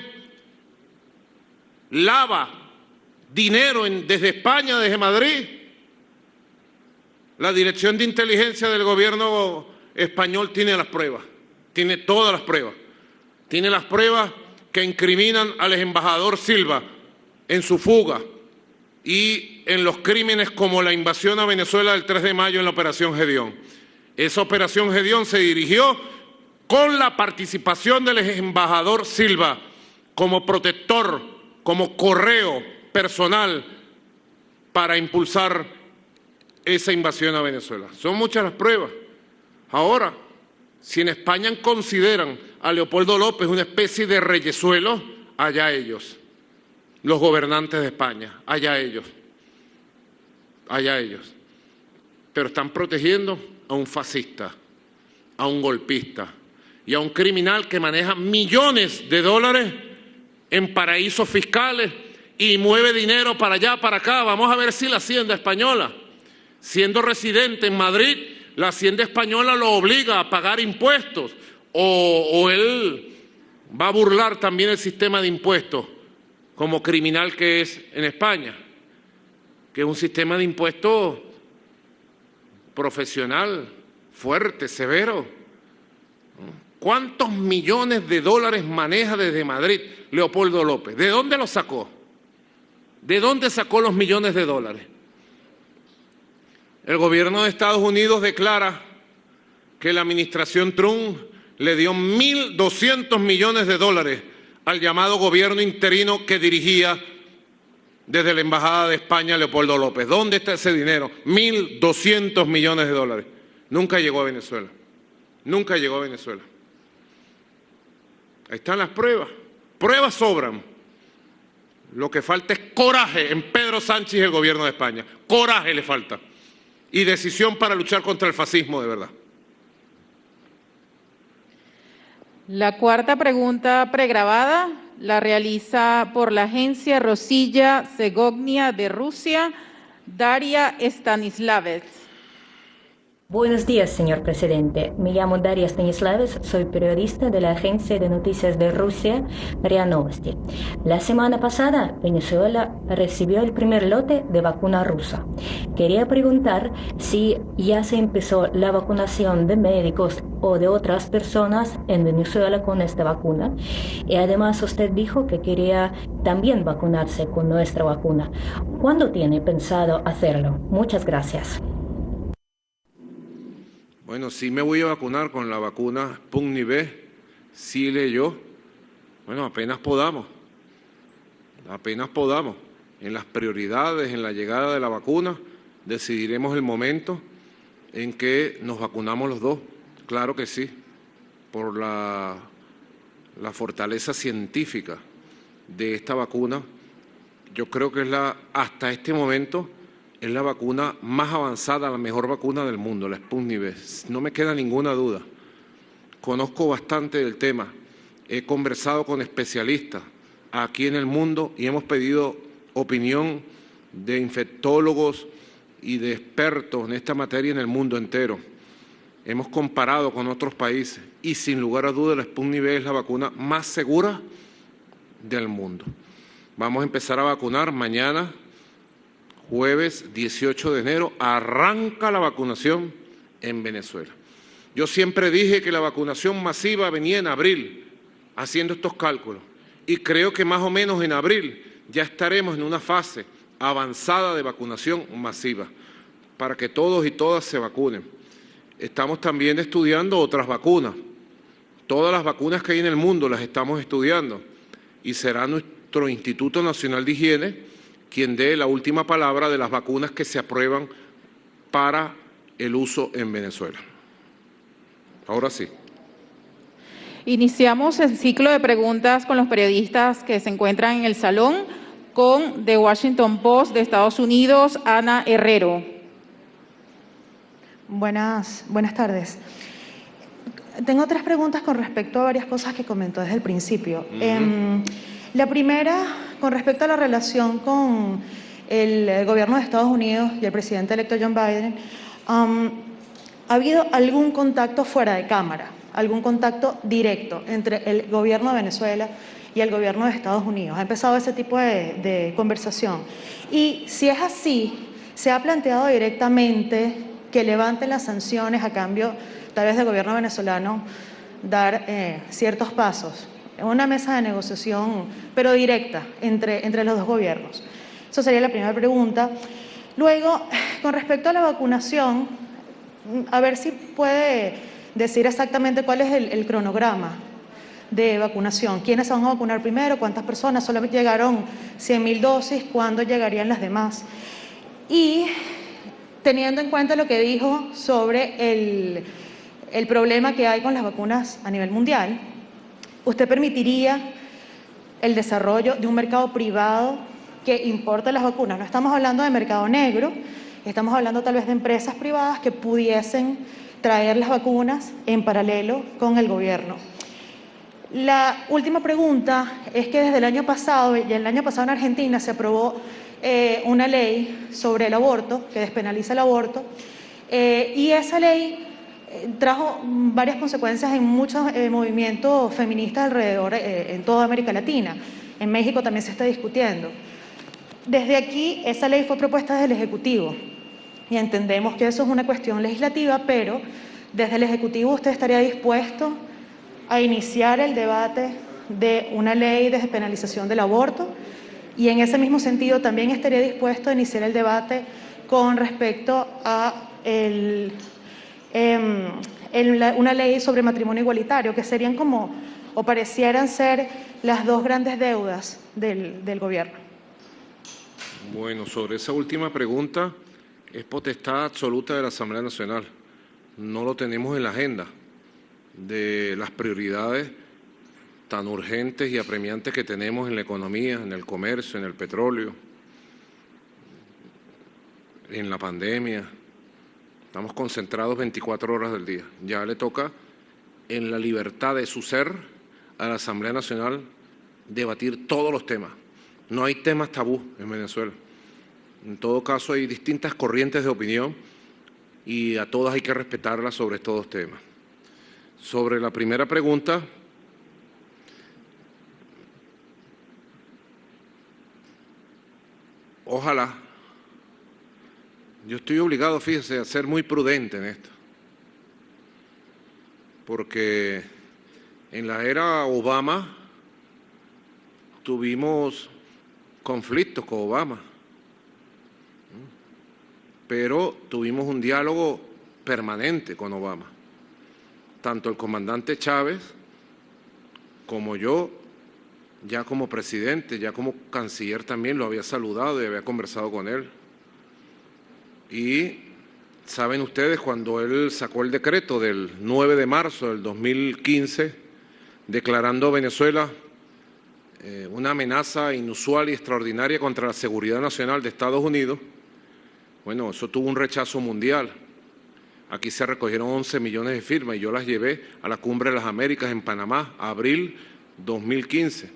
lava dinero desde España, desde Madrid. La Dirección de Inteligencia del gobierno español tiene las pruebas, tiene todas las pruebas. Tiene las pruebas que incriminan al embajador Silva en su fuga y en los crímenes como la invasión a Venezuela del 3 de mayo en la Operación Gedeón. Esa Operación Gedeón se dirigió con la participación del embajador Silva como protector, como correo personal para impulsar esa invasión a Venezuela. Son muchas las pruebas. Ahora, si en España consideran a Leopoldo López una especie de reyesuelo, allá ellos, los gobernantes de España, allá ellos, pero están protegiendo a un fascista, a un golpista y a un criminal que maneja millones de dólares en paraísos fiscales y mueve dinero para allá, para acá. Vamos a ver si la Hacienda española, siendo residente en Madrid, la Hacienda española lo obliga a pagar impuestos o él va a burlar también el sistema de impuestos como criminal que es en España, que es un sistema de impuestos profesional, fuerte, severo. ¿Cuántos millones de dólares maneja desde Madrid Leopoldo López? ¿De dónde los sacó? ¿De dónde sacó los millones de dólares? El gobierno de Estados Unidos declara que la administración Trump le dio 1.200 millones de dólares al llamado gobierno interino que dirigía desde la Embajada de España Leopoldo López. ¿Dónde está ese dinero? 1.200 millones de dólares. Nunca llegó a Venezuela. Nunca llegó a Venezuela. Ahí están las pruebas. Pruebas sobran. Lo que falta es coraje en Pedro Sánchez y el gobierno de España. Coraje le falta. Y decisión para luchar contra el fascismo de verdad. La cuarta pregunta pregrabada la realiza por la agencia Rosilla Segovnia de Rusia, Daria Stanislavets. Buenos días, señor presidente. Me llamo Daria Stanislavets, soy periodista de la agencia de noticias de Rusia, RIA Novosti. La semana pasada, Venezuela recibió el primer lote de vacuna rusa. Quería preguntar si ya se empezó la vacunación de médicos o de otras personas en Venezuela con esta vacuna. Y además usted dijo que quería también vacunarse con nuestra vacuna. ¿Cuándo tiene pensado hacerlo? Muchas gracias. Bueno, sí me voy a vacunar con la vacuna Sputnik V, sí leyó. Bueno, apenas podamos. En las prioridades, en la llegada de la vacuna, decidiremos el momento en que nos vacunamos los dos. Claro que sí, por la fortaleza científica de esta vacuna. Yo creo que hasta este momento, es la vacuna más avanzada, la mejor vacuna del mundo, la Sputnik V. No me queda ninguna duda. Conozco bastante del tema. He conversado con especialistas aquí en el mundo y hemos pedido opinión de infectólogos y de expertos en esta materia en el mundo entero. Hemos comparado con otros países y sin lugar a dudas la Sputnik V es la vacuna más segura del mundo. Vamos a empezar a vacunar mañana, jueves 18 de enero, arranca la vacunación en Venezuela. Yo siempre dije que la vacunación masiva venía en abril, haciendo estos cálculos, y creo que más o menos en abril ya estaremos en una fase avanzada de vacunación masiva, para que todos y todas se vacunen. Estamos también estudiando otras vacunas. Todas las vacunas que hay en el mundo las estamos estudiando, y será nuestro Instituto Nacional de Higiene quien dé la última palabra de las vacunas que se aprueban para el uso en Venezuela. Ahora sí. Iniciamos el ciclo de preguntas con los periodistas que se encuentran en el salón con The Washington Post de Estados Unidos, Ana Herrero. Buenas ttardes. Tengo 3 preguntas con respecto a varias cosas que comentó desde el principio. La primera, con respecto a la relación con el gobierno de Estados Unidos y el presidente electo John Biden, ¿ha habido algún contacto fuera de cámara, algún contacto directo entre el gobierno de Venezuela y el gobierno de Estados Unidos? ¿Ha empezado ese tipo de conversación? Y si es así, ¿se ha planteado directamente que levanten las sanciones a cambio, tal vez del gobierno venezolano, dar ciertos pasos? Una mesa de negociación, pero directa, entre los dos gobiernos. Esa sería la primera pregunta. Luego, con respecto a la vacunación, a ver si puede decir exactamente cuál es el cronograma de vacunación. ¿Quiénes se van a vacunar primero? ¿Cuántas personas? Solamente llegaron 100.000 dosis. ¿Cuándo llegarían las demás? Y teniendo en cuenta lo que dijo sobre el problema que hay con las vacunas a nivel mundial, ¿usted permitiría el desarrollo de un mercado privado que importe las vacunas? No estamos hablando de mercado negro, estamos hablando tal vez de empresas privadas que pudiesen traer las vacunas en paralelo con el gobierno. La última pregunta es que desde el año pasado, y el año pasado en Argentina se aprobó una ley sobre el aborto, que despenaliza el aborto, y esa ley trajo varias consecuencias en muchos movimientos feministas alrededor, en toda América Latina. En México también se está discutiendo. Desde aquí, esa ley fue propuesta desde el Ejecutivo, y entendemos que eso es una cuestión legislativa, pero desde el Ejecutivo usted estaría dispuesto a iniciar el debate de una ley de despenalización del aborto, y en ese mismo sentido también estaría dispuesto a iniciar el debate con respecto a una ley sobre matrimonio igualitario, que serían como, o parecieran ser, las dos grandes deudas del gobierno. Bueno, sobre esa última pregunta, es potestad absoluta de la Asamblea Nacional. No lo tenemos en la agenda de las prioridades tan urgentes y apremiantes que tenemos en la economía, en el comercio, en el petróleo, en la pandemia. Estamos concentrados 24 horas del día. Ya le toca, en la libertad de su ser, a la Asamblea Nacional debatir todos los temas. No hay temas tabú en Venezuela. En todo caso, hay distintas corrientes de opinión y a todas hay que respetarlas sobre estos temas. Sobre la primera pregunta, ojalá. Yo estoy obligado, fíjese, a ser muy prudente en esto, porque en la era Obama tuvimos conflictos con Obama, pero tuvimos un diálogo permanente con Obama. Tanto el comandante Chávez como yo, ya como presidente, ya como canciller también, lo había saludado y había conversado con él. Y saben ustedes, cuando él sacó el decreto del 9 de marzo del 2015, declarando a Venezuela una amenaza inusual y extraordinaria contra la seguridad nacional de Estados Unidos, bueno, eso tuvo un rechazo mundial. Aquí se recogieron 11 millones de firmas y yo las llevé a la Cumbre de las Américas en Panamá, abril 2015.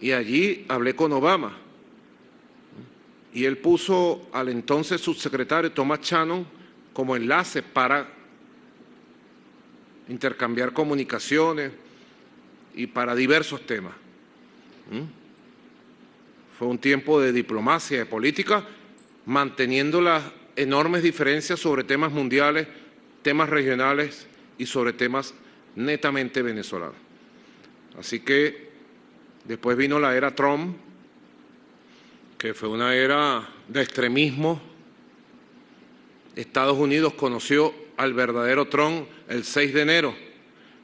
Y allí hablé con Obama. Y él puso al entonces subsecretario Thomas Shannon como enlace para intercambiar comunicaciones y para diversos temas. Fue un tiempo de diplomacia, de política, manteniendo las enormes diferencias sobre temas mundiales, temas regionales y sobre temas netamente venezolanos. Así que después vino la era Trump, que fue una era de extremismo. Estados Unidos conoció al verdadero Trump el 6 de enero,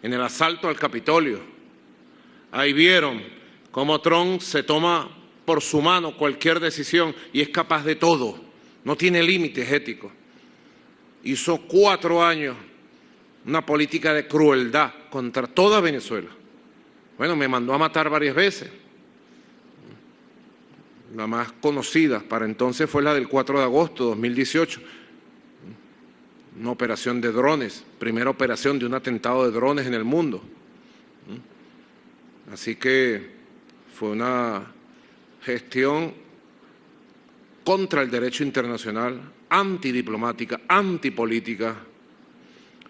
en el asalto al Capitolio. Ahí vieron cómo Trump se toma por su mano cualquier decisión y es capaz de todo, no tiene límites éticos. Hizo 4 años una política de crueldad contra toda Venezuela. Bueno, me mandó a matar varias veces. La más conocida para entonces fue la del 4 de agosto de 2018. Una operación de drones, primera operación de un atentado de drones en el mundo. Así que fue una gestión contra el derecho internacional, antidiplomática, antipolítica,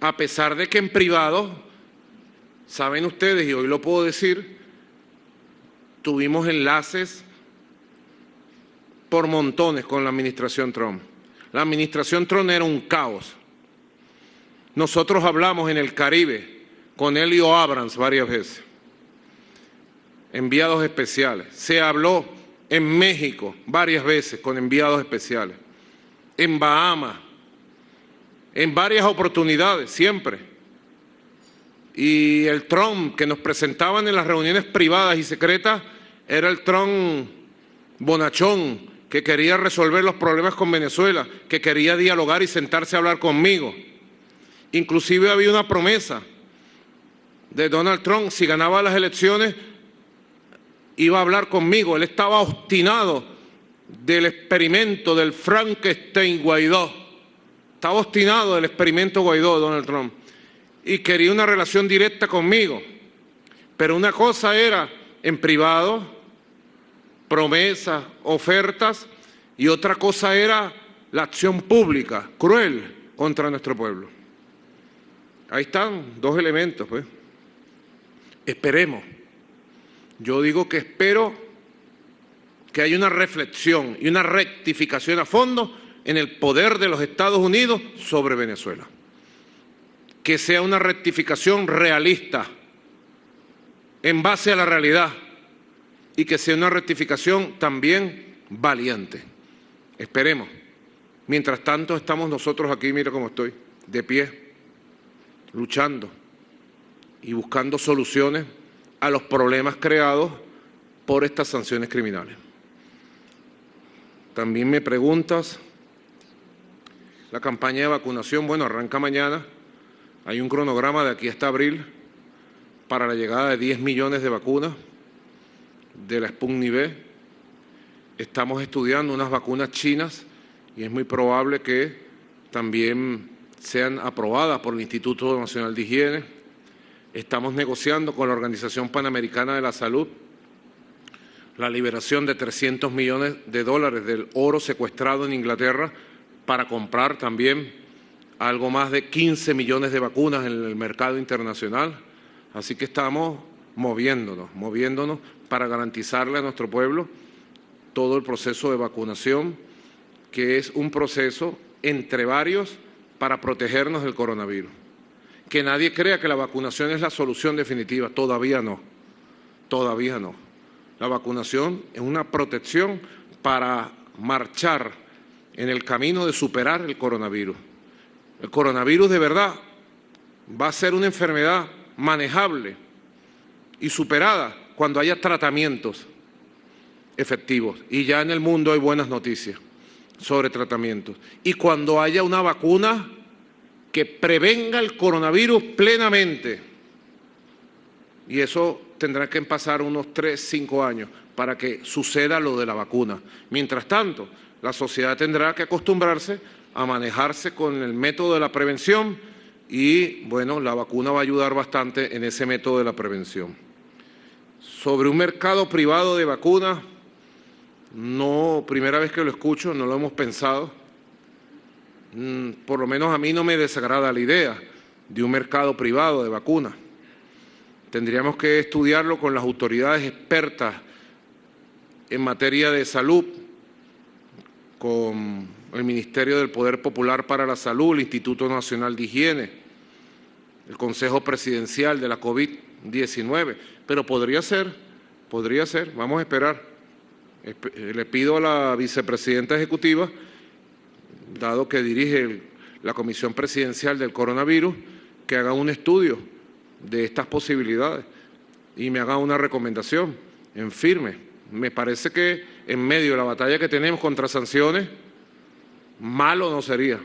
a pesar de que en privado, saben ustedes, y hoy lo puedo decir, tuvimos enlaces por montones con la administración Trump. La administración Trump era un caos. Nosotros hablamos en el Caribe con Elio Abrams varias veces, enviados especiales. Se habló en México varias veces con enviados especiales, en Bahamas, en varias oportunidades, siempre. Y el Trump que nos presentaban en las reuniones privadas y secretas era el Trump bonachón, que quería resolver los problemas con Venezuela, que quería dialogar y sentarse a hablar conmigo. Inclusive había una promesa de Donald Trump: si ganaba las elecciones iba a hablar conmigo. Él estaba obstinado del experimento del Frankenstein Guaidó. Estaba obstinado del experimento Guaidó de Donald Trump y quería una relación directa conmigo. Pero una cosa era en privado, promesas, ofertas, y otra cosa era la acción pública, cruel, contra nuestro pueblo. Ahí están dos elementos, pues. Esperemos. Yo digo que espero que haya una reflexión y una rectificación a fondo en el poder de los Estados Unidos sobre Venezuela. Que sea una rectificación realista, en base a la realidad, y que sea una rectificación también valiente. Esperemos. Mientras tanto estamos nosotros aquí, mira cómo estoy, de pie, luchando y buscando soluciones a los problemas creados por estas sanciones criminales. También me preguntas, la campaña de vacunación, bueno, arranca mañana. Hay un cronograma de aquí hasta abril para la llegada de 10 millones de vacunas de la Sputnik V. Estamos estudiando unas vacunas chinas y es muy probable que también sean aprobadas por el Instituto Nacional de Higiene. Estamos negociando con la Organización Panamericana de la Salud la liberación de $300 millones del oro secuestrado en Inglaterra para comprar también algo más de 15 millones de vacunas en el mercado internacional. Así que estamos moviéndonos para garantizarle a nuestro pueblo todo el proceso de vacunación, que es un proceso entre varios para protegernos del coronavirus. Que nadie crea que la vacunación es la solución definitiva, todavía no, todavía no. La vacunación es una protección para marchar en el camino de superar el coronavirus. El coronavirus de verdad va a ser una enfermedad manejable y superada cuando haya tratamientos efectivos. Y ya en el mundo hay buenas noticias sobre tratamientos. Y cuando haya una vacuna que prevenga el coronavirus plenamente. Y eso tendrá que pasar unos 3, 5 años para que suceda lo de la vacuna. Mientras tanto, la sociedad tendrá que acostumbrarse a manejarse con el método de la prevención y, bueno, la vacuna va a ayudar bastante en ese método de la prevención. Sobre un mercado privado de vacunas, no, primera vez que lo escucho, no lo hemos pensado. Por lo menos a mí no me desagrada la idea de un mercado privado de vacunas. Tendríamos que estudiarlo con las autoridades expertas en materia de salud, con el Ministerio del Poder Popular para la Salud, el Instituto Nacional de Higiene, el Consejo Presidencial de la COVID-19, pero podría ser, vamos a esperar. Le pido a la vicepresidenta ejecutiva, dado que dirige la Comisión Presidencial del Coronavirus, que haga un estudio de estas posibilidades y me haga una recomendación en firme. Me parece que en medio de la batalla que tenemos contra sanciones, malo no sería,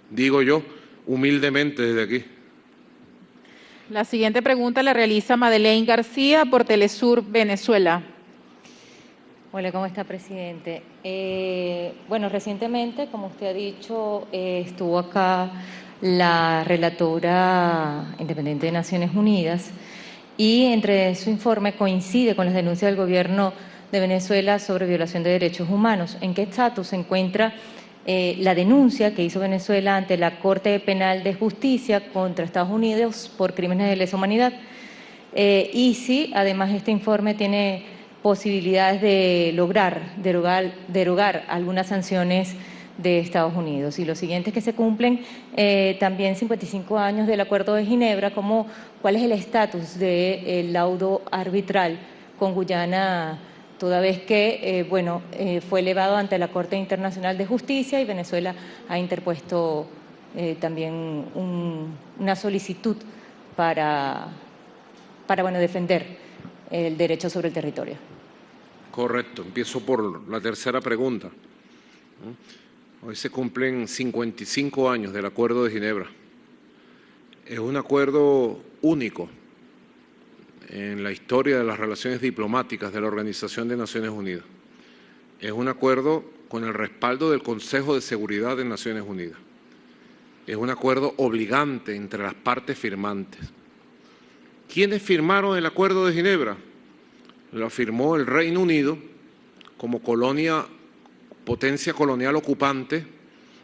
digo yo, humildemente desde aquí. La siguiente pregunta la realiza Madeleine García por Telesur Venezuela. Hola, ¿cómo está, presidente? Bueno, recientemente, como usted ha dicho, estuvo acá la relatora independiente de Naciones Unidas y entre su informe coincide con las denuncias del gobierno de Venezuela sobre violación de derechos humanos. ¿En qué estatus se encuentra la denuncia que hizo Venezuela ante la Corte Penal de Justicia contra Estados Unidos por crímenes de lesa humanidad? Y si además este informe tiene posibilidades de lograr derogar algunas sanciones de Estados Unidos. Y lo siguiente es que se cumplen también 55 años del Acuerdo de Ginebra, ¿cuál es el estatus del laudo arbitral con Guyana, toda vez que fue elevado ante la Corte Internacional de Justicia y Venezuela ha interpuesto también una solicitud para defender el derecho sobre el territorio. Correcto. Empiezo por la tercera pregunta. Hoy se cumplen 55 años del Acuerdo de Ginebra. Es un acuerdo único en la historia de las relaciones diplomáticas de la Organización de Naciones Unidas. Es un acuerdo con el respaldo del Consejo de Seguridad de Naciones Unidas. Es un acuerdo obligante entre las partes firmantes. ¿Quiénes firmaron el Acuerdo de Ginebra? Lo firmó el Reino Unido como potencia colonial ocupante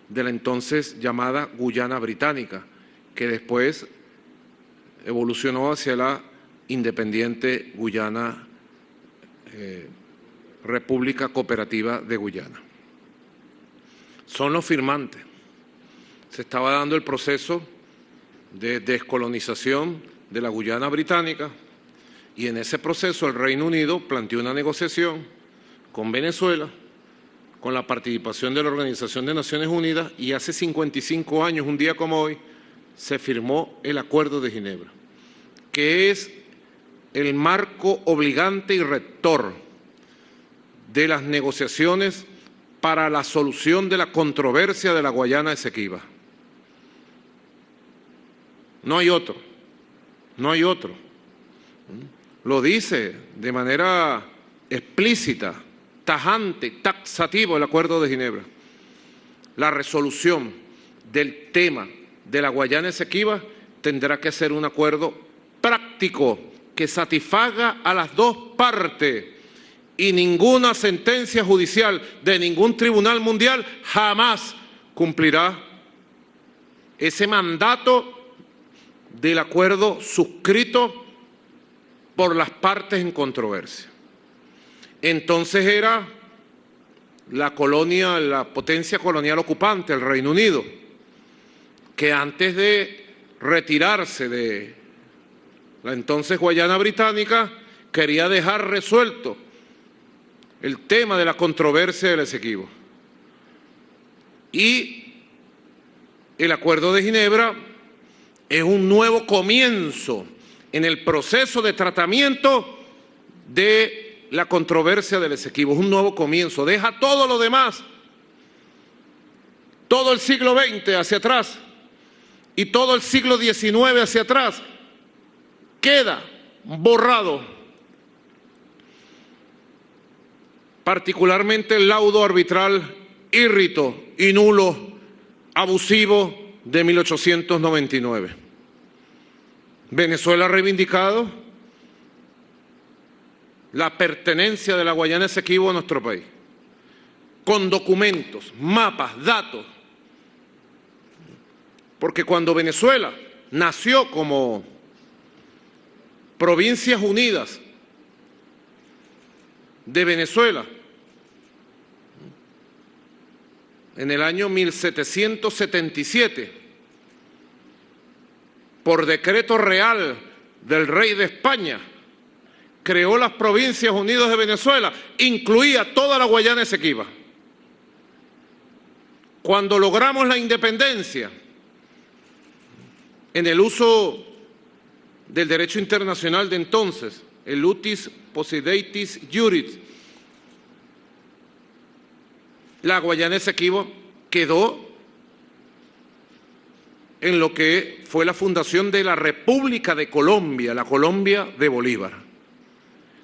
de la entonces llamada Guyana Británica, que después evolucionó hacia la independiente Guyana, República Cooperativa de Guyana. Son los firmantes. Se estaba dando el proceso de descolonización de la Guyana Británica y en ese proceso el Reino Unido planteó una negociación con Venezuela, con la participación de la Organización de Naciones Unidas, y hace 55 años, un día como hoy, se firmó el Acuerdo de Ginebra, que es el marco obligante y rector de las negociaciones para la solución de la controversia de la Guayana Esequiba. No hay otro, no hay otro. Lo dice de manera explícita, tajante, taxativo el Acuerdo de Ginebra. La resolución del tema de la Guayana Esequiba tendrá que ser un acuerdo práctico que satisfaga a las dos partes, y ninguna sentencia judicial de ningún tribunal mundial jamás cumplirá ese mandato del acuerdo suscrito por las partes en controversia. Entonces era la potencia colonial ocupante, el Reino Unido, que antes de retirarse de la entonces Guayana Británica quería dejar resuelto el tema de la controversia del Esequibo. Y el Acuerdo de Ginebra es un nuevo comienzo en el proceso de tratamiento de la controversia del Esequibo. Es un nuevo comienzo, deja todo lo demás, todo el siglo XX hacia atrás y todo el siglo XIX hacia atrás, queda borrado. Particularmente el laudo arbitral írrito y nulo, abusivo de 1899. Venezuela ha reivindicado la pertenencia de la Guayana Esequibo a nuestro país, con documentos, mapas, datos, porque cuando Venezuela nació como Provincias Unidas de Venezuela, en el año 1777, por decreto real del rey de España, creó las Provincias Unidas de Venezuela, incluía toda la Guayana Esequiba. Cuando logramos la independencia, en el uso del derecho internacional de entonces, el utis possidetis juris, la Guayana Esequiba quedó en lo que fue la fundación de la República de Colombia, la Colombia de Bolívar.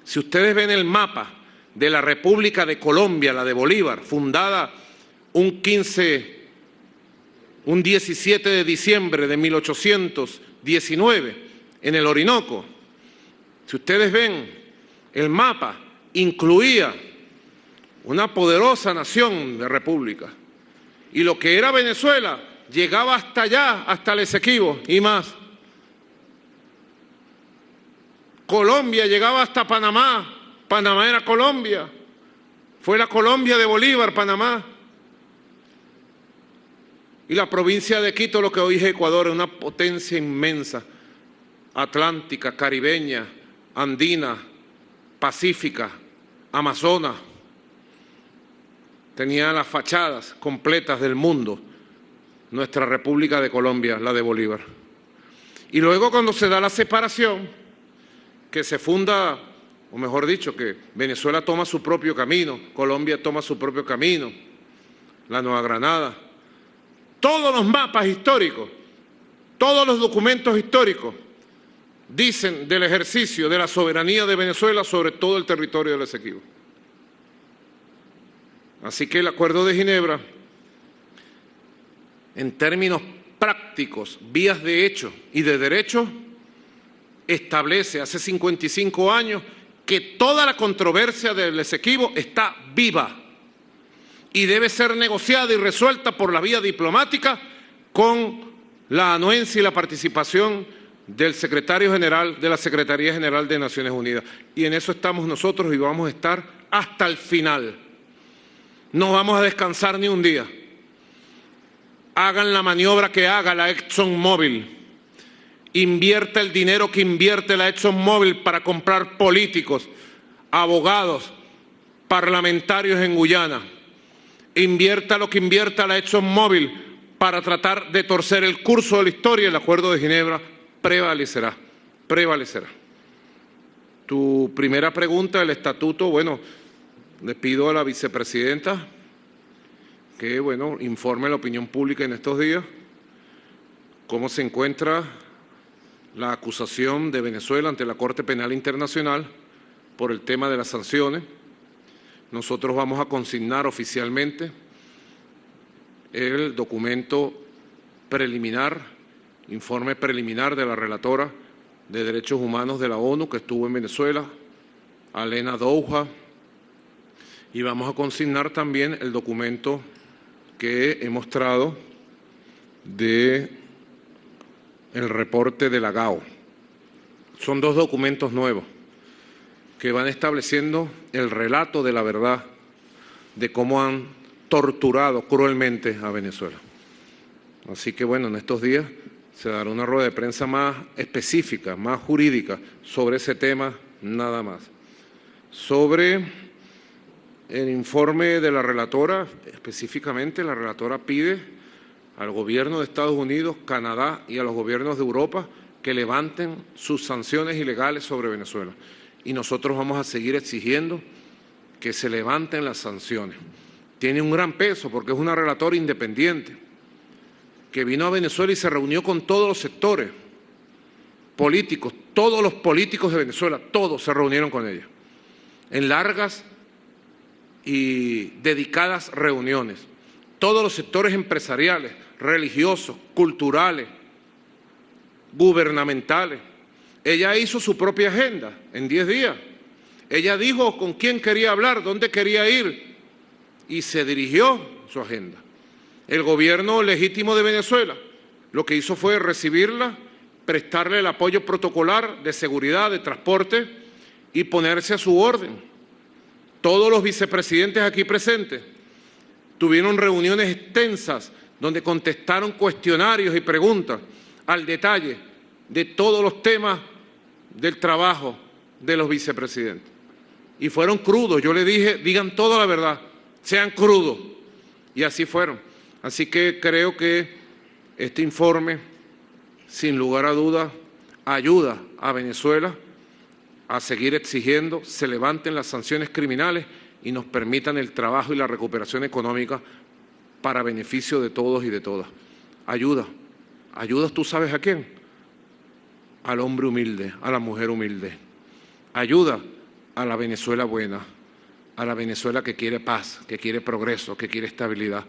Si ustedes ven el mapa de la República de Colombia, la de Bolívar, fundada un 17 de diciembre de 1819 en el Orinoco, si ustedes ven el mapa, incluía una poderosa nación de república. Y lo que era Venezuela llegaba hasta allá, hasta el Esequibo y más. Colombia llegaba hasta Panamá. Panamá era Colombia. Fue la Colombia de Bolívar, Panamá. Y la provincia de Quito, lo que hoy es Ecuador, es una potencia inmensa, atlántica, caribeña, andina, pacífica, amazona. Tenía las fachadas completas del mundo, nuestra República de Colombia, la de Bolívar. Y luego cuando se da la separación, que se funda, o mejor dicho, que Venezuela toma su propio camino, Colombia toma su propio camino, la Nueva Granada, todos los mapas históricos, todos los documentos históricos dicen del ejercicio de la soberanía de Venezuela sobre todo el territorio del Esequibo. Así que el Acuerdo de Ginebra, en términos prácticos, vías de hecho y de derecho, establece hace 55 años que toda la controversia del Esequibo está viva y debe ser negociada y resuelta por la vía diplomática con la anuencia y la participación del secretario general de la Secretaría General de Naciones Unidas. Y en eso estamos nosotros y vamos a estar hasta el final. No vamos a descansar ni un día. Hagan la maniobra que haga la ExxonMobil. Invierta el dinero que invierte la ExxonMobil para comprar políticos, abogados, parlamentarios en Guyana. Invierta lo que invierta la ExxonMobil para tratar de torcer el curso de la historia. El Acuerdo de Ginebra prevalecerá, prevalecerá. Tu primera pregunta, el estatuto, bueno, le pido a la vicepresidenta que, bueno, informe a la opinión pública en estos días cómo se encuentra la acusación de Venezuela ante la Corte Penal Internacional por el tema de las sanciones. Nosotros vamos a consignar oficialmente el documento preliminar, informe preliminar de la relatora de Derechos Humanos de la ONU que estuvo en Venezuela, Alena Douha, y vamos a consignar también el documento que he mostrado de el reporte de la GAO. Son dos documentos nuevos que van estableciendo el relato de la verdad de cómo han torturado cruelmente a Venezuela. Así que bueno, en estos días se dará una rueda de prensa más específica, más jurídica sobre ese tema, nada más. Sobre el informe de la relatora, específicamente la relatora pide al gobierno de Estados Unidos, Canadá y a los gobiernos de Europa que levanten sus sanciones ilegales sobre Venezuela. Y nosotros vamos a seguir exigiendo que se levanten las sanciones. Tiene un gran peso porque es una relatora independiente que vino a Venezuela y se reunió con todos los sectores políticos, todos los políticos de Venezuela, todos se reunieron con ella, en largas y dedicadas reuniones. Todos los sectores empresariales, religiosos, culturales, gubernamentales. Ella hizo su propia agenda en 10 días. Ella dijo con quién quería hablar, dónde quería ir y se dirigió su agenda. El gobierno legítimo de Venezuela lo que hizo fue recibirla, prestarle el apoyo protocolar de seguridad, de transporte y ponerse a su orden. Todos los vicepresidentes aquí presentes tuvieron reuniones extensas donde contestaron cuestionarios y preguntas al detalle de todos los temas del trabajo de los vicepresidentes. Y fueron crudos. Yo le dije, digan toda la verdad, sean crudos. Y así fueron. Así que creo que este informe, sin lugar a dudas, ayuda a Venezuela a seguir exigiendo se levanten las sanciones criminales y nos permitan el trabajo y la recuperación económica para beneficio de todos y de todas. Ayuda. Ayudas, ¿tú sabes a quién? Al hombre humilde, a la mujer humilde. Ayuda a la Venezuela buena, a la Venezuela que quiere paz, que quiere progreso, que quiere estabilidad.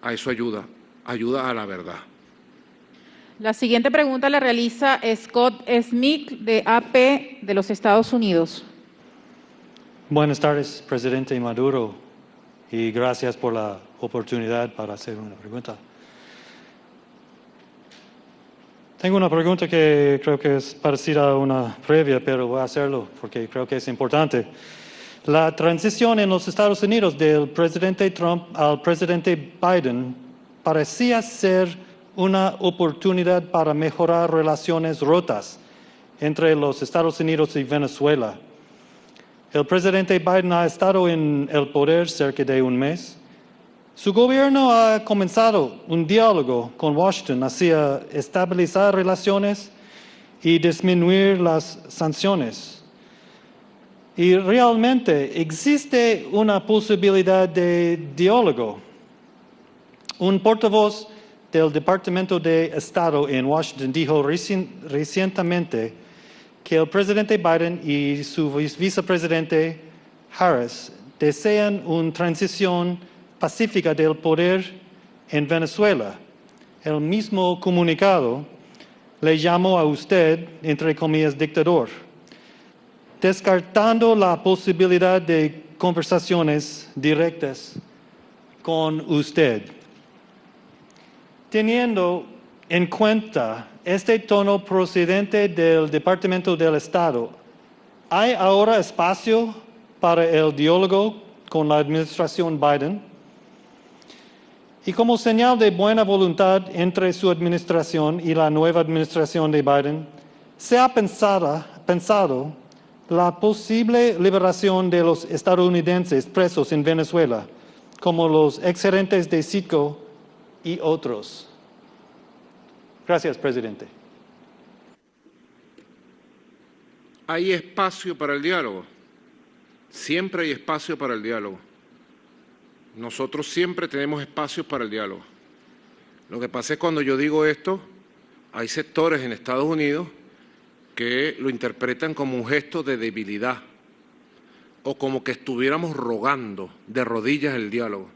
A eso ayuda, ayuda a la verdad. La siguiente pregunta la realiza Scott Smith de AP de los Estados Unidos. Buenas tardes, presidente Maduro, y gracias por la oportunidad para hacer una pregunta. Tengo una pregunta que creo que es parecida a una previa, pero voy a hacerlo porque creo que es importante. La transición en los Estados Unidos del presidente Trump al presidente Biden parecía ser una oportunidad para mejorar relaciones rotas entre los Estados Unidos y Venezuela. El presidente Biden ha estado en el poder cerca de un mes. Su gobierno ha comenzado un diálogo con Washington hacia estabilizar relaciones y disminuir las sanciones. Y realmente existe una posibilidad de diálogo. Un portavoz del Departamento de Estado en Washington dijo recientemente que el presidente Biden y su vicepresidente Harris desean una transición pacífica del poder en Venezuela. El mismo comunicado le llamó a usted, entre comillas, dictador, descartando la posibilidad de conversaciones directas con usted. Teniendo en cuenta este tono procedente del Departamento del Estado, ¿hay ahora espacio para el diálogo con la administración Biden? Y como señal de buena voluntad entre su administración y la nueva administración de Biden, ¿se ha pensado la posible liberación de los estadounidenses presos en Venezuela, como los exgerentes de Citgo y otros? Gracias, presidente. Hay espacio para el diálogo. Siempre hay espacio para el diálogo. Nosotros siempre tenemos espacios para el diálogo. Lo que pasa es que cuando yo digo esto, hay sectores en Estados Unidos que lo interpretan como un gesto de debilidad o como que estuviéramos rogando de rodillas el diálogo.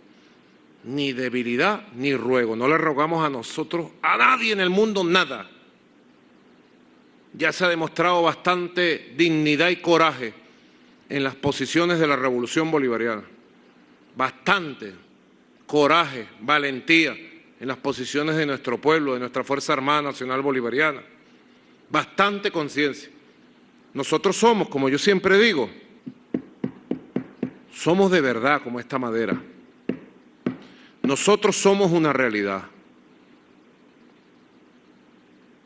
Ni debilidad ni ruego. No le rogamos a nosotros, a nadie en el mundo, nada. Ya se ha demostrado bastante dignidad y coraje en las posiciones de la Revolución Bolivariana. Bastante coraje, valentía en las posiciones de nuestro pueblo, de nuestra Fuerza Armada Nacional Bolivariana. Bastante conciencia. Nosotros somos, como yo siempre digo, somos de verdad como esta madera. Nosotros somos una realidad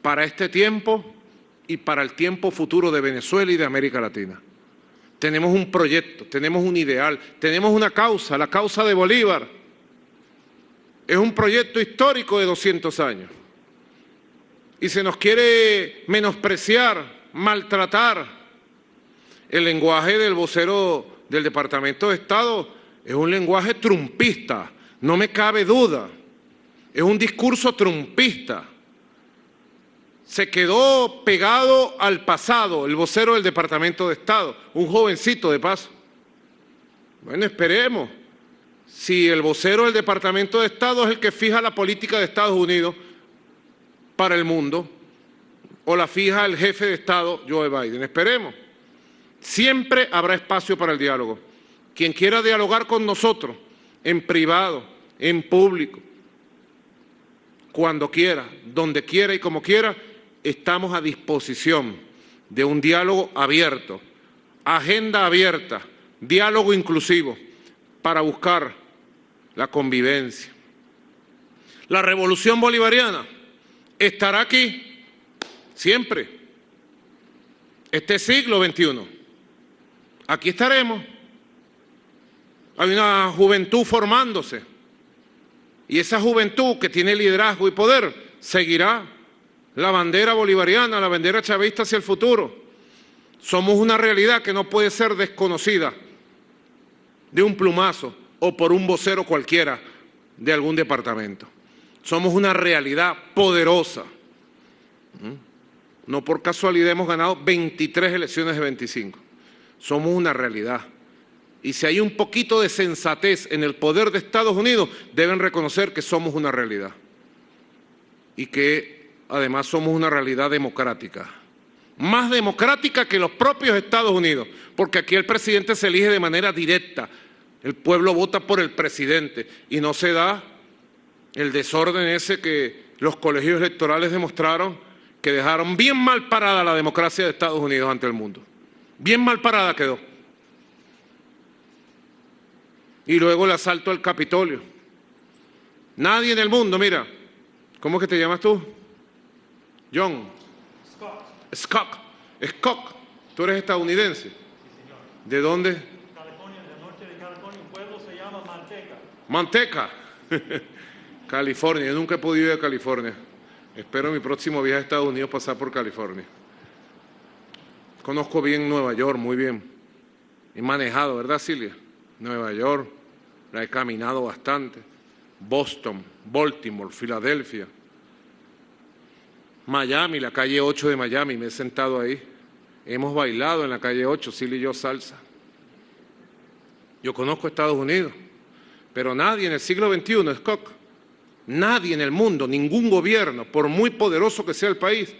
para este tiempo y para el tiempo futuro de Venezuela y de América Latina. Tenemos un proyecto, tenemos un ideal, tenemos una causa, la causa de Bolívar. Es un proyecto histórico de 200 años. Y se nos quiere menospreciar, maltratar. El lenguaje del vocero del Departamento de Estado es un lenguaje trumpista, no me cabe duda. Es un discurso trumpista. Se quedó pegado al pasado, el vocero del Departamento de Estado, un jovencito de paso. Bueno, esperemos. Si el vocero del Departamento de Estado es el que fija la política de Estados Unidos para el mundo, o la fija el jefe de Estado, Joe Biden, esperemos. Siempre habrá espacio para el diálogo. Quien quiera dialogar con nosotros, en privado, en público, cuando quiera, donde quiera y como quiera, estamos a disposición de un diálogo abierto, agenda abierta, diálogo inclusivo, para buscar la convivencia. La revolución bolivariana estará aquí siempre, este siglo XXI. Aquí estaremos. Hay una juventud formándose y esa juventud que tiene liderazgo y poder seguirá la bandera bolivariana, la bandera chavista hacia el futuro. Somos una realidad que no puede ser desconocida de un plumazo o por un vocero cualquiera de algún departamento. Somos una realidad poderosa. No por casualidad hemos ganado 23 elecciones de 25. Somos una realidad. Y si hay un poquito de sensatez en el poder de Estados Unidos, deben reconocer que somos una realidad. Y que además somos una realidad democrática. Más democrática que los propios Estados Unidos, porque aquí el presidente se elige de manera directa. El pueblo vota por el presidente y no se da el desorden ese que los colegios electorales demostraron que dejaron bien mal parada la democracia de Estados Unidos ante el mundo. Bien mal parada quedó. Y luego el asalto al Capitolio. Nadie en el mundo, mira, ¿cómo es que te llamas tú? John. Scott. ¿Tú eres estadounidense? Sí, señor. ¿De dónde? California, del norte de California, un pueblo se llama Manteca. Manteca. California, yo nunca he podido ir a California. Espero mi próximo viaje a Estados Unidos pasar por California. Conozco bien Nueva York, muy bien. He manejado, ¿verdad, Silvia? Nueva York, la he caminado bastante. Boston, Baltimore, Filadelfia. Miami, la calle 8 de Miami, me he sentado ahí. Hemos bailado en la calle 8, Silvia y yo, salsa. Yo conozco Estados Unidos, pero nadie en el siglo XXI, Scott, nadie en el mundo, ningún gobierno, por muy poderoso que sea el país,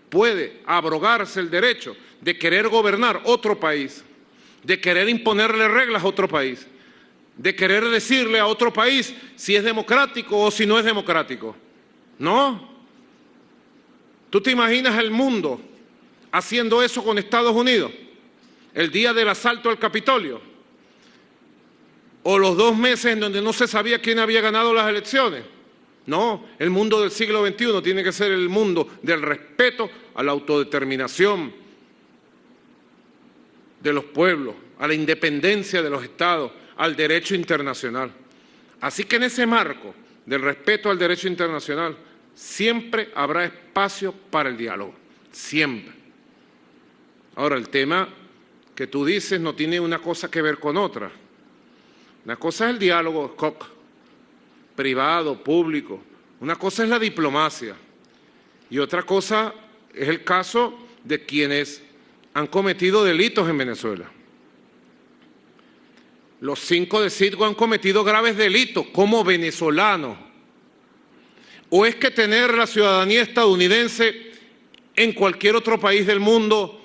puede abrogarse el derecho de querer gobernar otro país, de querer imponerle reglas a otro país, de querer decirle a otro país si es democrático o si no es democrático. No. ¿Tú te imaginas el mundo haciendo eso con Estados Unidos? El día del asalto al Capitolio. O los 2 meses en donde no se sabía quién había ganado las elecciones. No, el mundo del siglo XXI tiene que ser el mundo del respeto a la autodeterminación de los pueblos, a la independencia de los estados, al derecho internacional. Así que en ese marco del respeto al derecho internacional, siempre habrá espacio para el diálogo, siempre. Ahora, el tema que tú dices no tiene una cosa que ver con otra. Una cosa es el diálogo, privado, público. Una cosa es la diplomacia. Y otra cosa es el caso de quienes han cometido delitos en Venezuela. Los 5 de Citgo han cometido graves delitos como venezolanos. ¿O es que tener la ciudadanía estadounidense en cualquier otro país del mundo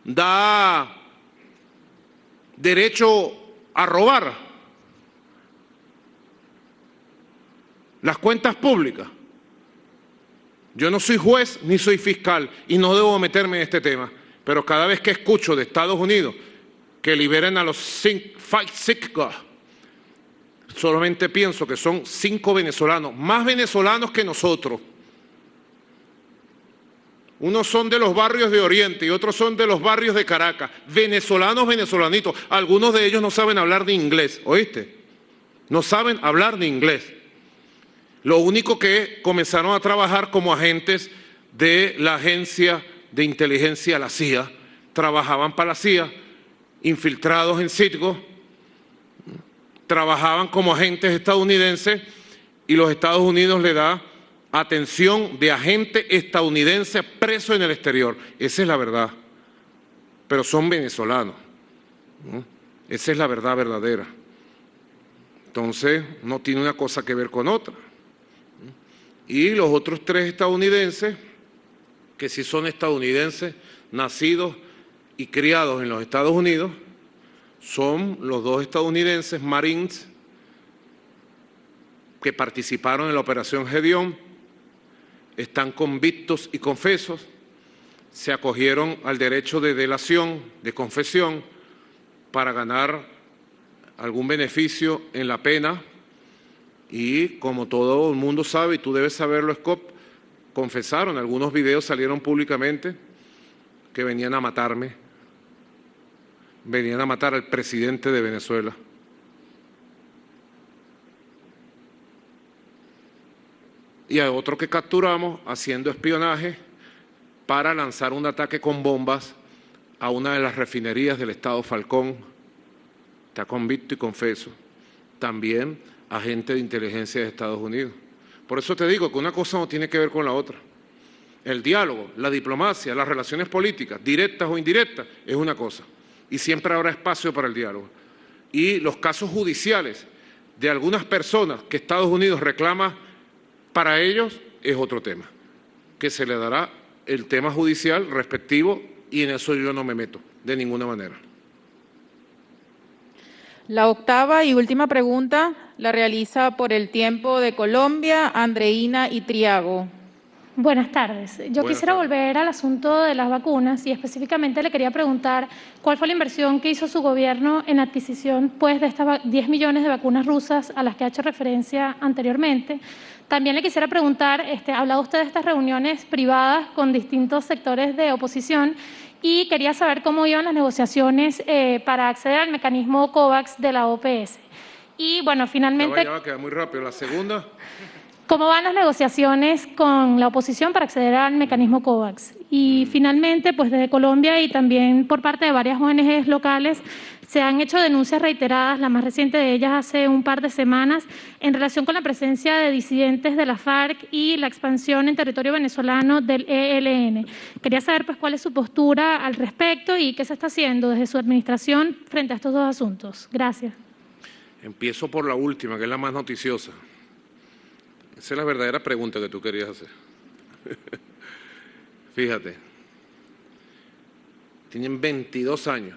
da derecho a robar las cuentas públicas? Yo no soy juez ni soy fiscal y no debo meterme en este tema, pero cada vez que escucho de Estados Unidos que liberen a los 5 solamente pienso que son 5 venezolanos, más venezolanos que nosotros. Unos son de los barrios de Oriente y otros son de los barrios de Caracas. Venezolanos, venezolanitos. Algunos de ellos no saben hablar ni inglés, ¿oíste? No saben hablar ni inglés. Lo único que comenzaron a trabajar como agentes de la agencia de inteligencia, la CIA. Trabajaban para la CIA, infiltrados en Citgo. Trabajaban como agentes estadounidenses y los Estados Unidos le da atención de agente estadounidense preso en el exterior. Esa es la verdad. Pero son venezolanos. Esa es la verdad verdadera. Entonces, no tiene una cosa que ver con otra. Y los otros 3 estadounidenses, que sí son estadounidenses, nacidos y criados en los Estados Unidos, son los 2 estadounidenses Marines que participaron en la Operación Gedeón, están convictos y confesos, se acogieron al derecho de delación, de confesión, para ganar algún beneficio en la pena y, como todo el mundo sabe, y tú debes saberlo, Scott, confesaron, algunos videos salieron públicamente que venían a matarme. Venían a matar al presidente de Venezuela. Y a otro que capturamos haciendo espionaje para lanzar un ataque con bombas a una de las refinerías del estado Falcón. Está convicto y confeso. También agente de inteligencia de Estados Unidos. Por eso te digo que una cosa no tiene que ver con la otra. El diálogo, la diplomacia, las relaciones políticas, directas o indirectas, es una cosa. Y siempre habrá espacio para el diálogo. Y los casos judiciales de algunas personas que Estados Unidos reclama para ellos es otro tema, que se le dará el tema judicial respectivo y en eso yo no me meto de ninguna manera. La 8ª y última pregunta la realiza por el tiempo de Colombia, Andreina Itriago. Buenas tardes. Yo quisiera volver al asunto de las vacunas y específicamente le quería preguntar cuál fue la inversión que hizo su gobierno en adquisición de estas 10 millones de vacunas rusas a las que ha hecho referencia anteriormente. También le quisiera preguntar, ha hablado usted de estas reuniones privadas con distintos sectores de oposición y quería saber cómo iban las negociaciones para acceder al mecanismo COVAX de la OPS. Y bueno, finalmente, Ya va, queda muy rápido. La segunda. ¿cómo van las negociaciones con la oposición para acceder al mecanismo COVAX? Y finalmente, pues desde Colombia y también por parte de varias ONGs locales se han hecho denuncias reiteradas, la más reciente de ellas hace un par de semanas, en relación con la presencia de disidentes de la FARC y la expansión en territorio venezolano del ELN. Quería saber pues cuál es su postura al respecto y qué se está haciendo desde su administración frente a estos dos asuntos. Gracias. Empiezo por la última, que es la más noticiosa. Esa es la verdadera pregunta que tú querías hacer. Fíjate, tienen 22 años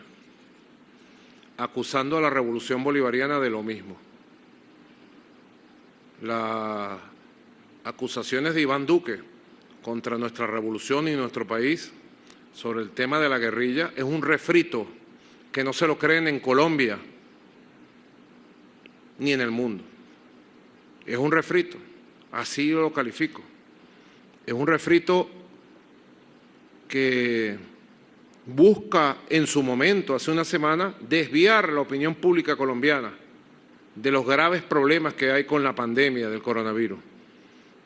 acusando a la Revolución Bolivariana de lo mismo. Las acusaciones de Iván Duque contra nuestra revolución y nuestro país sobre el tema de la guerrilla es un refrito que no se lo creen en Colombia ni en el mundo. Es un refrito. Así lo califico. Es un refrito que busca en su momento, hace una semana, desviar la opinión pública colombiana de los graves problemas que hay con la pandemia del coronavirus,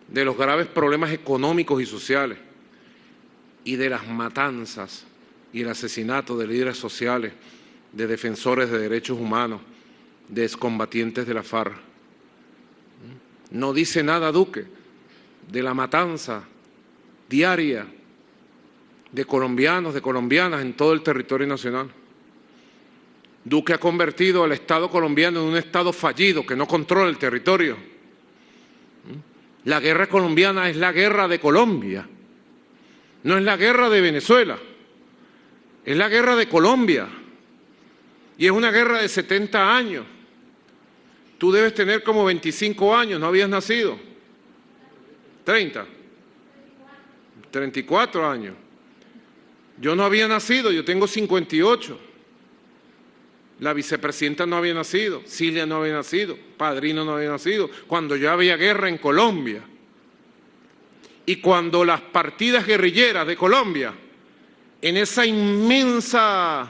de los graves problemas económicos y sociales y de las matanzas y el asesinato de líderes sociales, de defensores de derechos humanos, de excombatientes de la FARC. No dice nada Duque de la matanza diaria de colombianos, de colombianas en todo el territorio nacional. Duque ha convertido al Estado colombiano en un Estado fallido que no controla el territorio. La guerra colombiana es la guerra de Colombia, no es la guerra de Venezuela, es la guerra de Colombia y es una guerra de 70 años. Tú debes tener como 25 años, no habías nacido. 30. 34 años. Yo no había nacido, yo tengo 58. La vicepresidenta no había nacido, Cilia no había nacido, Padrino no había nacido, cuando ya había guerra en Colombia. Y cuando las partidas guerrilleras de Colombia, en esa inmensa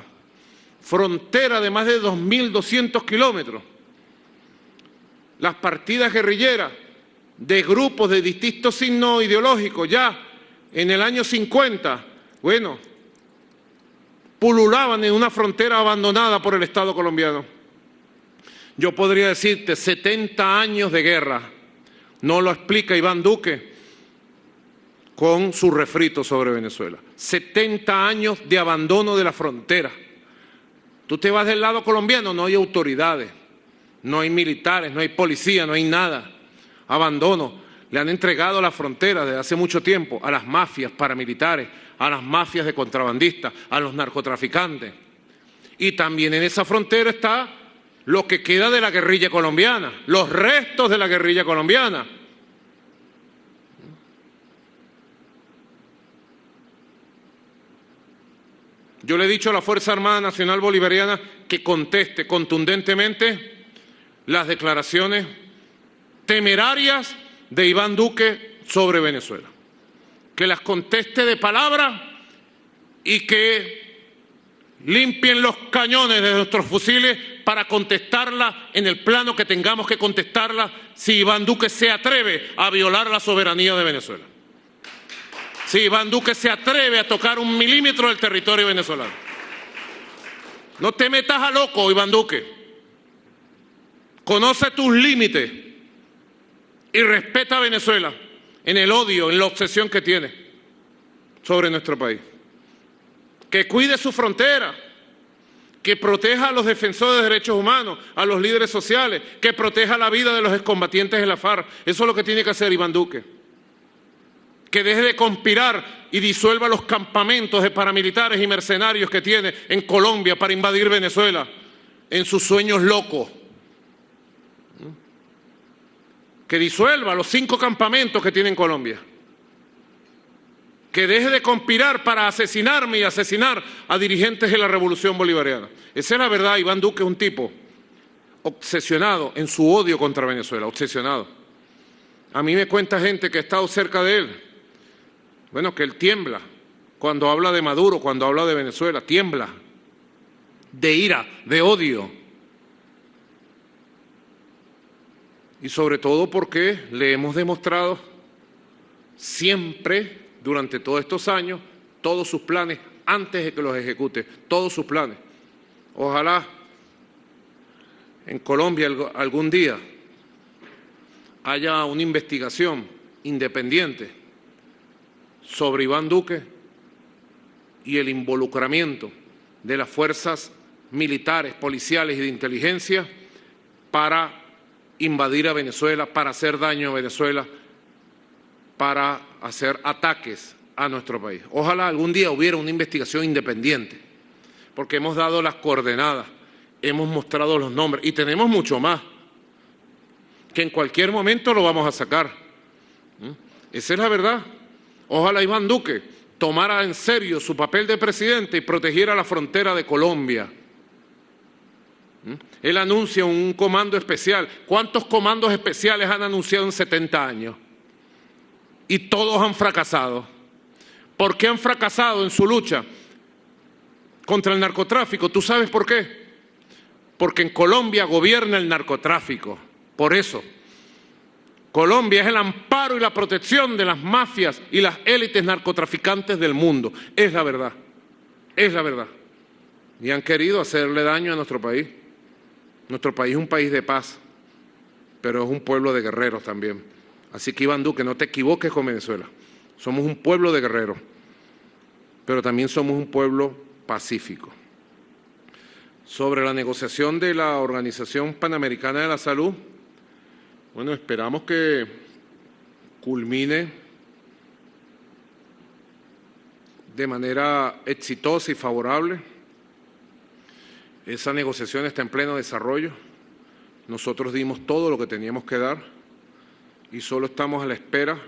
frontera de más de 2.200 kilómetros, las partidas guerrilleras de grupos de distintos signos ideológicos ya en el año 50, bueno, pululaban en una frontera abandonada por el Estado colombiano. Yo podría decirte 70 años de guerra, no lo explica Iván Duque con su refrito sobre Venezuela. 70 años de abandono de la frontera. Tú te vas del lado colombiano, no hay autoridades. No hay militares, no hay policía, no hay nada. Abandono. Le han entregado la frontera desde hace mucho tiempo a las mafias paramilitares, a las mafias de contrabandistas, a los narcotraficantes. Y también en esa frontera está lo que queda de la guerrilla colombiana, los restos de la guerrilla colombiana. Yo le he dicho a la Fuerza Armada Nacional Bolivariana que conteste contundentemente las declaraciones temerarias de Iván Duque sobre Venezuela. Que las conteste de palabra y que limpien los cañones de nuestros fusiles para contestarla en el plano que tengamos que contestarla si Iván Duque se atreve a violar la soberanía de Venezuela. Si Iván Duque se atreve a tocar 1 milímetro del territorio venezolano. No te metas a loco, Iván Duque. Conoce tus límites y respeta a Venezuela en el odio, en la obsesión que tiene sobre nuestro país. Que cuide su frontera, que proteja a los defensores de derechos humanos, a los líderes sociales, que proteja la vida de los excombatientes de la FARC. Eso es lo que tiene que hacer Iván Duque. Que deje de conspirar y disuelva los campamentos de paramilitares y mercenarios que tiene en Colombia para invadir Venezuela en sus sueños locos. Que disuelva los 5 campamentos que tiene en Colombia. Que deje de conspirar para asesinarme y asesinar a dirigentes de la Revolución Bolivariana. Esa es la verdad. Iván Duque es un tipo obsesionado en su odio contra Venezuela, obsesionado. A mí me cuenta gente que ha estado cerca de él, bueno, que él tiembla cuando habla de Maduro, cuando habla de Venezuela, tiembla de ira, de odio. y sobre todo porque le hemos demostrado siempre, durante todos estos años, todos sus planes, antes de que los ejecute, todos sus planes. Ojalá en Colombia algún día haya una investigación independiente sobre Iván Duque y el involucramiento de las fuerzas militares, policiales y de inteligencia para invadir a Venezuela, para hacer daño a Venezuela, para hacer ataques a nuestro país. Ojalá algún día hubiera una investigación independiente, porque hemos dado las coordenadas, hemos mostrado los nombres y tenemos mucho más, que en cualquier momento lo vamos a sacar. Esa es la verdad. Ojalá Iván Duque tomara en serio su papel de presidente y protegiera la frontera de Colombia. Él anuncia un comando especial. ¿Cuántos comandos especiales han anunciado en 70 años? Y todos han fracasado. ¿Por qué han fracasado en su lucha contra el narcotráfico? ¿Tú sabes por qué? Porque en Colombia gobierna el narcotráfico. Por eso. Colombia es el amparo y la protección de las mafias y las élites narcotraficantes del mundo. Es la verdad. Es la verdad. Y han querido hacerle daño a nuestro país. Nuestro país es un país de paz, pero es un pueblo de guerreros también. Así que, Iván Duque, no te equivoques con Venezuela. Somos un pueblo de guerreros, pero también somos un pueblo pacífico. Sobre la negociación de la Organización Panamericana de la Salud, bueno, esperamos que culmine de manera exitosa y favorable. Esa negociación está en pleno desarrollo. Nosotros dimos todo lo que teníamos que dar y solo estamos a la espera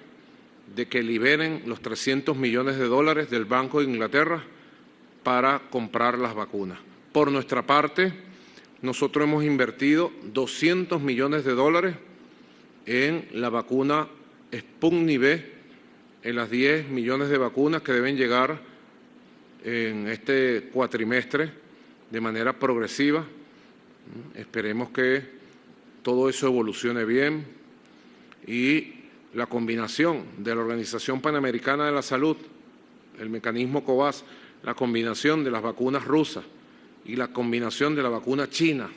de que liberen los 300 millones de dólares del Banco de Inglaterra para comprar las vacunas. Por nuestra parte, nosotros hemos invertido 200 millones de dólares en la vacuna Sputnik V, en las 10 millones de vacunas que deben llegar en este cuatrimestre de manera progresiva. Esperemos que todo eso evolucione bien y la combinación de la Organización Panamericana de la Salud, el mecanismo COVAX, la combinación de las vacunas rusas y la combinación de la vacuna china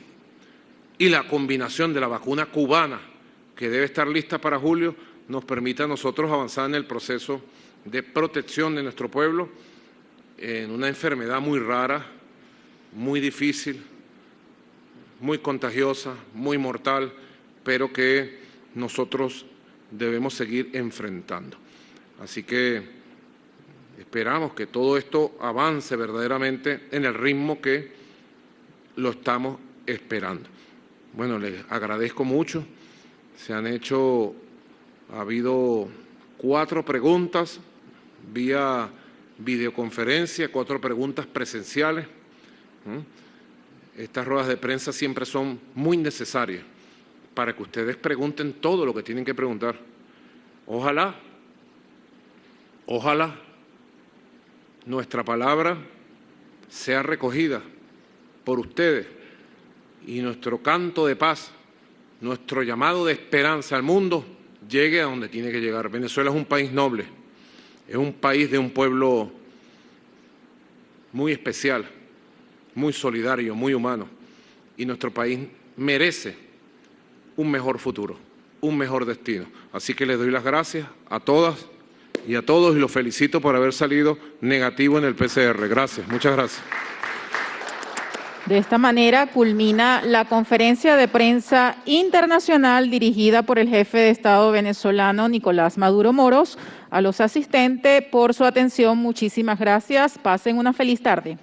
y la combinación de la vacuna cubana, que debe estar lista para julio, nos permite a nosotros avanzar en el proceso de protección de nuestro pueblo en una enfermedad muy rara, muy difícil, muy contagiosa, muy mortal, pero que nosotros debemos seguir enfrentando. Así que esperamos que todo esto avance verdaderamente en el ritmo que lo estamos esperando. Bueno, les agradezco mucho. Ha habido 4 preguntas vía videoconferencia, 4 preguntas presenciales. Estas ruedas de prensa siempre son muy necesarias para que ustedes pregunten todo lo que tienen que preguntar. Ojalá nuestra palabra sea recogida por ustedes y nuestro canto de paz, nuestro llamado de esperanza al mundo llegue a donde tiene que llegar. Venezuela es un país noble, es un país de un pueblo muy especial, muy solidario, muy humano, y nuestro país merece un mejor futuro, un mejor destino. Así que les doy las gracias a todas y a todos y los felicito por haber salido negativo en el PCR. Gracias, muchas gracias. De esta manera culmina la conferencia de prensa internacional dirigida por el jefe de Estado venezolano Nicolás Maduro Moros. A los asistentes por su atención, muchísimas gracias. Pasen una feliz tarde.